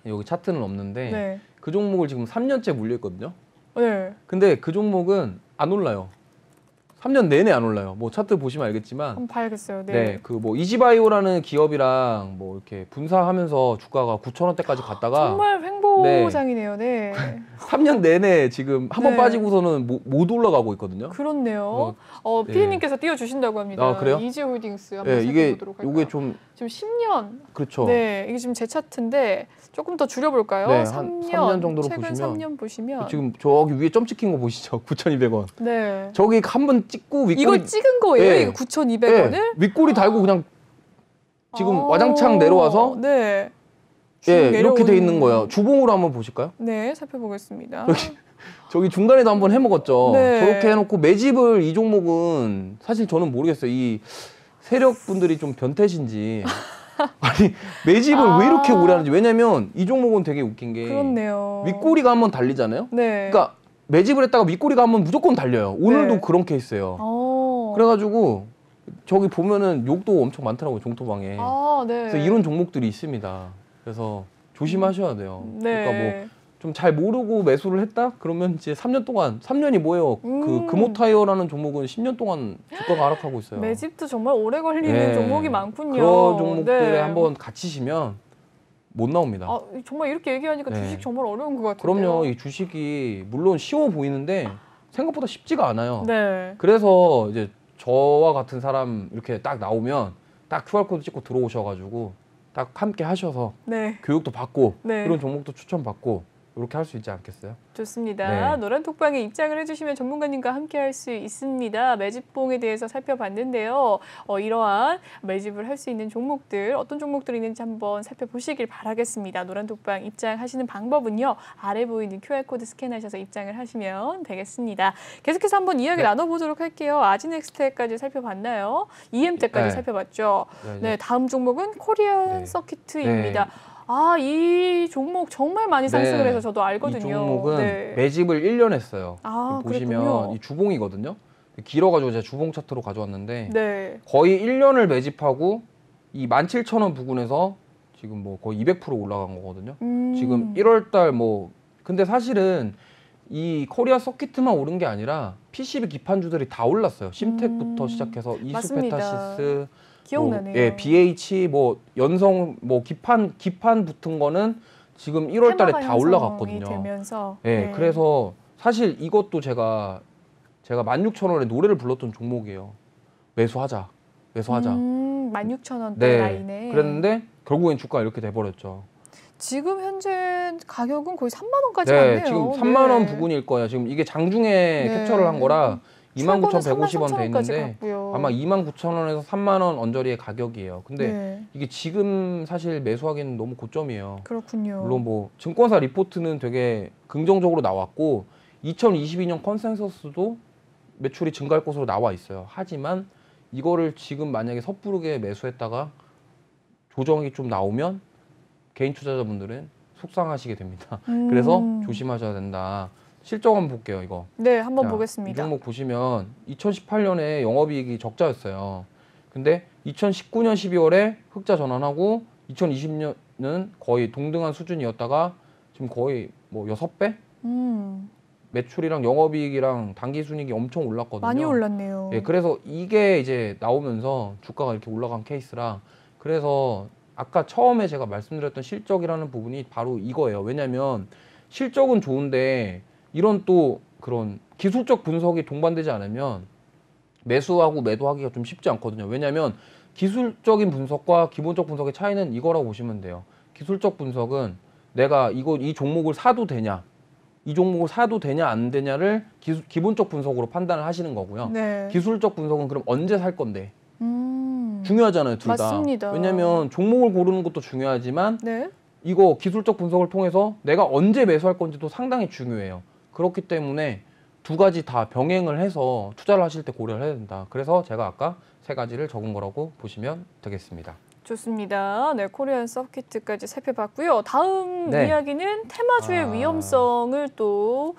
여기 차트는 없는데 그 종목을 지금 3년째 물려 있거든요. 근데 그 종목은 안 올라요. 3년 내내 안 올라요. 뭐 차트 보시면 알겠지만. 한번 봐야겠어요. 그 뭐 이지바이오라는 기업이랑 뭐 이렇게 분사하면서 주가가 9,000원대까지 갔다가 정말 횡보장이네요. 3년 내내 지금 한 번 빠지고서는 못 올라가고 있거든요. 그렇네요. 피디님께서 띄워주신다고 합니다. 아, 그래요? 이지홀딩스 한번 살펴보도록 할까요? 이게 좀 지금 10년. 그렇죠. 이게 지금 제 차트인데 조금 더 줄여볼까요? 3년 정도로 최근 보시면 3년 보시면 지금 저기 위에 점 찍힌 거 보시죠? 9,200원. 저기 한 번 찍고 윗꼬리 이걸 찍은 거예요? 이거 9,200원을? 윗꼬리 달고 그냥 지금 와장창 내려와서 이렇게 돼 있는 거예요. 주봉으로 한번 보실까요? 네, 살펴보겠습니다. 저기 중간에도 한번 해먹었죠. 저렇게 해놓고 매집을 이 종목은 사실 저는 모르겠어요. 이 세력분들이 좀 변태신지 아니 매집을 왜 이렇게 오래 하는지. 왜냐면 이 종목은 되게 웃긴 게 윗꼬리가 한번 달리잖아요. 그러니까 매집을 했다가 윗꼬리가 한번 무조건 달려요. 오늘도 그런 케이스예요. 그래가지고 저기 보면은 욕도 엄청 많더라고요. 종토방에. 그래서 이런 종목들이 있습니다. 그래서 조심하셔야 돼요. 그러니까 뭐 좀 잘 모르고 매수를 했다? 그러면 이제 3년 동안 3년이 뭐예요? 그 금호타이어라는 종목은 10년 동안 주가가 하락하고 있어요. 매집도 정말 오래 걸리는 종목이 많군요. 그런 종목들에 한번 갇히시면 못 나옵니다. 정말 이렇게 얘기하니까 주식 정말 어려운 것 같아요. 그럼요. 이 주식이 물론 쉬워 보이는데 생각보다 쉽지가 않아요. 그래서 이제 저와 같은 사람 이렇게 딱 나오면 딱 QR코드 찍고 들어오셔가지고 딱 함께 하셔서 교육도 받고 이런 종목도 추천받고 이렇게 할 수 있지 않겠어요? 좋습니다. 노란 톡방에 입장을 해주시면 전문가님과 함께 할 수 있습니다. 매집봉에 대해서 살펴봤는데요. 이러한 매집을 할 수 있는 종목들, 어떤 종목들이 있는지 한번 살펴보시길 바라겠습니다. 노란 톡방 입장하시는 방법은요. 아래 보이는 QR코드 스캔하셔서 입장을 하시면 되겠습니다. 계속해서 한번 이야기 나눠보도록 할게요. 아지넥스텍까지 살펴봤나요? EM텍까지 살펴봤죠. 다음 종목은 코리안 서키트입니다. 아, 이 종목 정말 많이 상승을 해서 저도 알거든요. 이 종목은 매집을 1년 했어요. 보시면 그랬군요. 이 주봉이거든요. 길어가지고 제가 주봉 차트로 가져왔는데 거의 1년을 매집하고 이 17,000원 부근에서 지금 뭐 거의 200% 올라간 거거든요. 지금 1월달 뭐 근데 사실은 이 코리아 서킷만 오른 게 아니라 PCB 기판주들이 다 올랐어요. 심텍부터 시작해서 이수페타시스, 기억나네요. 예, BH, 뭐 연성, 뭐 기판 붙은 거는 지금 1월달에 다 올라갔거든요. 되면서. 예, 그래서 사실 이것도 제가 16,000원에 노래를 불렀던 종목이에요. 매수하자. 16,000원대 라인에. 그랬는데 결국엔 주가가 이렇게 돼버렸죠. 지금 현재 가격은 거의 3만 원까지 네, 갔네요. 지금 3만 원 부근일 거예요. 지금 이게 장중에 캡처를 한 거라 29,150원 돼 있는데 아마 29,000원에서 3만 원 언저리의 가격이에요. 근데 이게 지금 사실 매수하기는 너무 고점이에요. 그렇군요. 물론 뭐 증권사 리포트는 되게 긍정적으로 나왔고 2022년 컨센서스도 매출이 증가할 것으로 나와 있어요. 하지만 이거를 지금 만약에 섣부르게 매수했다가 조정이 좀 나오면 개인 투자자분들은 속상하시게 됩니다. 그래서 조심하셔야 된다. 실적 한번 볼게요, 이거. 네, 한번 보겠습니다. 이 종목 보시면 2018년에 영업이익이 적자였어요. 근데 2019년 12월에 흑자 전환하고 2020년은 거의 동등한 수준이었다가 지금 거의 뭐 6배? 매출이랑 영업이익이랑 당기순이익이 엄청 올랐거든요. 많이 올랐네요. 예, 그래서 이게 이제 나오면서 주가가 이렇게 올라간 케이스라 그래서 아까 처음에 제가 말씀드렸던 실적이라는 부분이 바로 이거예요. 왜냐하면 실적은 좋은데 이런 또 그런 기술적 분석이 동반되지 않으면 매수하고 매도하기가 좀 쉽지 않거든요. 왜냐하면 기술적인 분석과 기본적 분석의 차이는 이거라고 보시면 돼요. 기술적 분석은 내가 이 종목을 사도 되냐, 이 종목을 사도 되냐 안 되냐를 기본적 분석으로 판단을 하시는 거고요. 기술적 분석은 그럼 언제 살 건데 중요하잖아요, 둘 다. 맞습니다. 왜냐하면 종목을 고르는 것도 중요하지만 이거 기술적 분석을 통해서 내가 언제 매수할 건지도 상당히 중요해요. 그렇기 때문에 두 가지 다 병행을 해서 투자를 하실 때 고려를 해야 된다. 그래서 제가 아까 세 가지를 적은 거라고 보시면 되겠습니다. 좋습니다. 네, 코리안 서킷까지 살펴봤고요. 다음 이야기는 테마주의 위험성을 또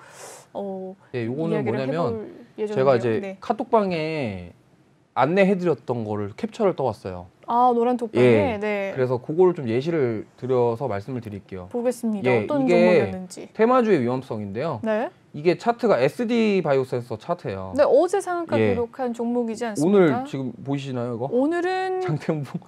요거는 뭐냐면 제가 이제 카톡방에 안내해드렸던 거를 캡처를 떠왔어요. 아, 노란 톡방에? 네. 그래서 그거를 좀 예시를 들어서 말씀을 드릴게요. 보겠습니다. 어떤 종목이었는지. 테마주의 위험성인데요. 이게 차트가 SD 바이오센서 차트예요. 네, 어제 상한가 기록한 종목이지 않습니까? 오늘 지금 보이시나요, 이거? 오늘은 장대음봉.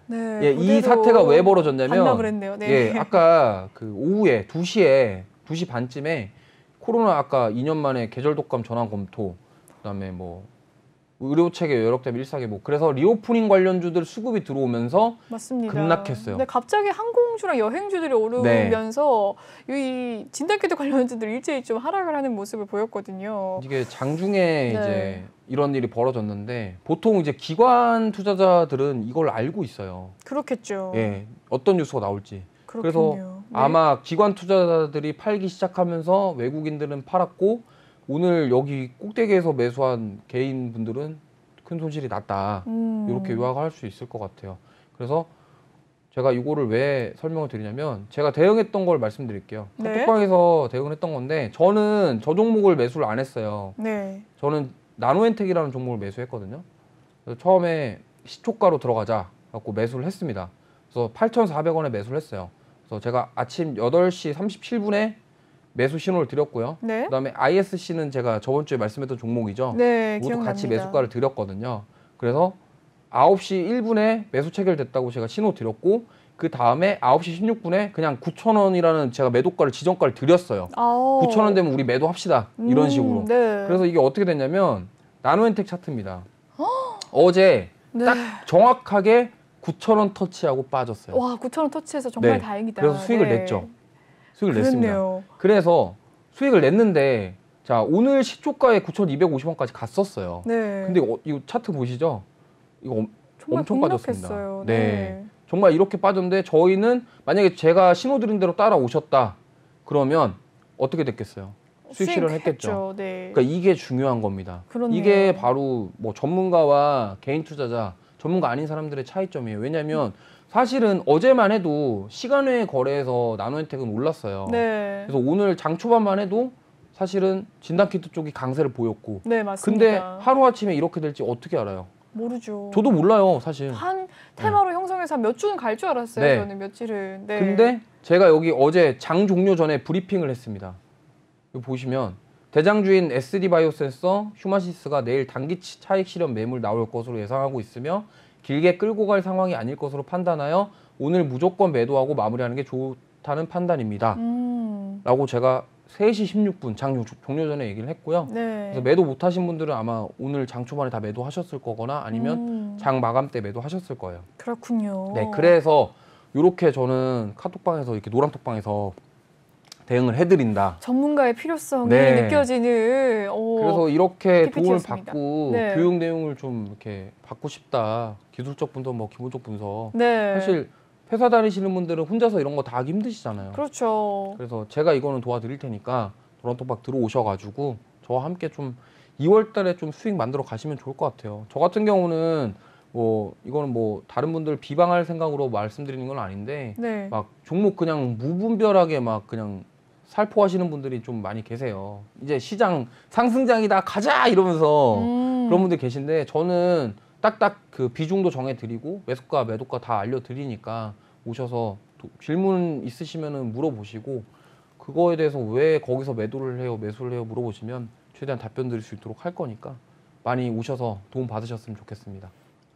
네, 이 사태가 왜 벌어졌냐면 반납을 했네요. 아까 그 오후에 2시 반쯤에 코로나 아까 2년 만에 계절 독감 전환 검토, 그다음에 뭐 의료 체계 여력대비 일사계복. 그래서 리오프닝 관련주들 수급이 들어오면서 맞습니다. 급락했어요. 근데 갑자기 항공주랑 여행주들이 오르면서 이 진단키트 관련주들 일제히 좀 하락을 하는 모습을 보였거든요. 이게 장중에 이제 이런 일이 벌어졌는데 보통 이제 기관 투자자들은 이걸 알고 있어요. 그렇겠죠. 예, 어떤 뉴스가 나올지. 그렇군요. 그래서 아마 기관 투자자들이 팔기 시작하면서 외국인들은 팔았고 오늘 여기 꼭대기에서 매수한 개인분들은 큰 손실이 났다. 이렇게 요약할 수 있을 것 같아요. 그래서 제가 이거를 왜 설명을 드리냐면 제가 대응했던 걸 말씀드릴게요. 카톡방에서 대응을 했던 건데 저는 저 종목을 매수를 안 했어요. 저는 나노엔텍이라는 종목을 매수했거든요. 그래서 처음에 시초가로 들어가자 갖고 매수를 했습니다. 그래서 8,400원에 매수를 했어요. 그래서 제가 아침 8시 37분에 매수 신호를 드렸고요. 그다음에 ISC는 제가 저번 주에 말씀했던 종목이죠. 모두 같이 매수가를 드렸거든요. 그래서 9시 1분에 매수 체결됐다고 제가 신호 드렸고 그 다음에 9시 16분에 그냥 9,000원이라는 제가 매도가를 지정가를 드렸어요. 9,000원 되면 우리 매도합시다. 이런 식으로. 그래서 이게 어떻게 됐냐면 나노엔텍 차트입니다. 어제 딱 정확하게 9,000원 터치하고 빠졌어요. 와, 9,000원 터치해서 정말 다행이다. 그래서 수익을 냈죠. 수익을 냈습니다. 그래서 수익을 냈는데 자 오늘 시초가에 9,250원까지 갔었어요. 근데 이거 차트 보시죠? 이거 엄청 빠졌습니다. 정말 이렇게 빠졌는데 저희는 만약에 제가 신호 드린 대로 따라오셨다 그러면 어떻게 됐겠어요? 수익 실현했겠죠. 그러니까 이게 중요한 겁니다. 이게 바로 뭐 전문가와 개인 투자자, 전문가 아닌 사람들의 차이점이에요. 왜냐하면 사실은 어제만 해도 시간외 거래에서 나노 혜택은 올랐어요. 네. 그래서 오늘 장 초반만 해도 사실은 진단키트 쪽이 강세를 보였고. 네, 맞습니다. 근데 하루아침에 이렇게 될지 어떻게 알아요? 모르죠. 저도 몰라요, 사실. 한 테마로 형성해서 몇 주는 갈 줄 알았어요. 네. 저는 며칠은. 네. 근데 제가 여기 어제 장 종료 전에 브리핑을 했습니다. 여기 보시면 대장주인 SD바이오센서, 휴마시스가 내일 단기 차익 실현 매물 나올 것으로 예상하고 있으며 길게 끌고 갈 상황이 아닐 것으로 판단하여 오늘 무조건 매도하고 마무리하는 게 좋다는 판단입니다. 라고 제가 3시 16분 장 종료 전에 얘기를 했고요. 네. 그래서 매도 못 하신 분들은 아마 오늘 장 초반에 다 매도하셨을 거거나 아니면 장 마감 때 매도하셨을 거예요. 그렇군요. 네, 그래서 이렇게 저는 카톡방에서 이렇게 노란톡방에서 대응을 해드린다. 전문가의 필요성이 네. 느껴지는. 그래서 이렇게 도움을 PPT였습니다. 받고 네. 교육 내용을 좀 이렇게 받고 싶다. 기술적 분석, 뭐 기본적 분석. 네. 사실 회사 다니시는 분들은 혼자서 이런 거 다 하기 힘드시잖아요. 그렇죠. 그래서 제가 이거는 도와드릴 테니까 노란톡방 들어오셔가지고 저와 함께 좀 2월달에 좀 수익 만들어 가시면 좋을 것 같아요. 저 같은 경우는 뭐 이거는 뭐 다른 분들 비방할 생각으로 말씀드리는 건 아닌데 네. 막 종목 그냥 무분별하게 막 그냥 살포하시는 분들이 좀 많이 계세요. 이제 시장 상승장이다 가자 이러면서 그런 분들 계신데 저는 딱딱 그 비중도 정해드리고 매수가 매도가 다 알려드리니까 오셔서 질문 있으시면은 물어보시고 그거에 대해서 왜 거기서 매도를 해요 매수를 해요 물어보시면 최대한 답변 드릴 수 있도록 할 거니까 많이 오셔서 도움 받으셨으면 좋겠습니다.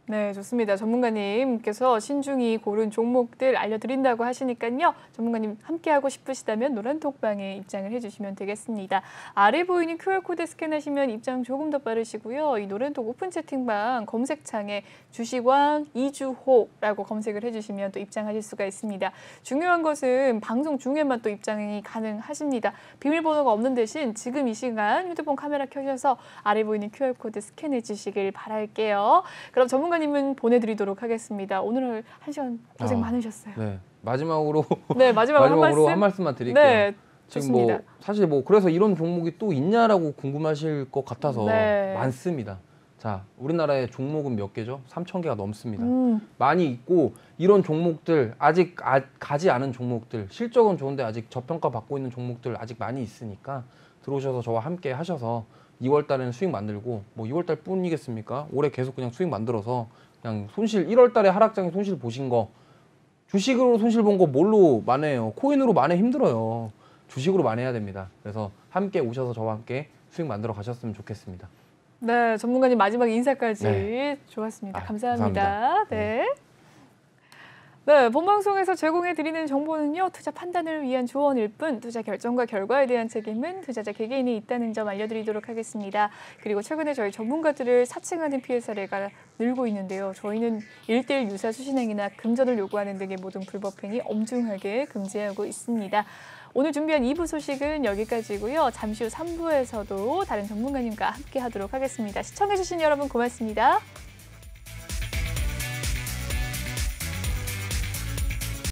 네, 좋습니다. 전문가님께서 신중히 고른 종목들 알려드린다고 하시니까요. 전문가님 함께하고 싶으시다면 노란톡방에 입장을 해주시면 되겠습니다. 아래 보이는 QR코드 스캔하시면 입장 조금 더 빠르시고요. 이 노란톡 오픈 채팅방 검색창에 주식왕 이주호라고 검색을 해주시면 또 입장하실 수가 있습니다. 중요한 것은 방송 중에만 또 입장이 가능하십니다. 비밀번호가 없는 대신 지금 이 시간 휴대폰 카메라 켜셔서 아래 보이는 QR코드 스캔해 주시길 바랄게요. 그럼 전문가님은 보내드리도록 하겠습니다. 오늘 1시간 고생 많으셨어요. 네, 마지막으로 네, 마지막으로 한 말씀만 드릴게요. 네, 지금 좋습니다. 뭐 사실 뭐 그래서 이런 종목이 또 있냐라고 궁금하실 것 같아서 네. 많습니다. 자, 우리나라의 종목은 몇 개죠? 3,000개가 넘습니다. 많이 있고 이런 종목들 아직 가지 않은 종목들 실적은 좋은데 아직 저평가 받고 있는 종목들 아직 많이 있으니까 들어오셔서 저와 함께 하셔서 2월 달에는 수익 만들고 뭐 2월 달 뿐이겠습니까? 올해 계속 그냥 수익 만들어서 그냥 손실 1월 달에 하락장에 손실 보신 거 주식으로 손실 본 거 뭘로 만회해요? 코인으로 만회 힘들어요. 주식으로 만회해야 됩니다. 그래서 함께 오셔서 저와 함께 수익 만들어 가셨으면 좋겠습니다. 네, 전문가님 마지막 인사까지 네. 좋았습니다. 아, 감사합니다. 감사합니다. 네. 네, 본방송에서 제공해드리는 정보는요. 투자 판단을 위한 조언일 뿐 투자 결정과 결과에 대한 책임은 투자자 개개인이 있다는 점 알려드리도록 하겠습니다. 그리고 최근에 저희 전문가들을 사칭하는 피해 사례가 늘고 있는데요. 저희는 1:1 유사 수신행위나 금전을 요구하는 등의 모든 불법 행위 엄중하게 금지하고 있습니다. 오늘 준비한 2부 소식은 여기까지고요. 잠시 후 3부에서도 다른 전문가님과 함께 하도록 하겠습니다. 시청해주신 여러분 고맙습니다.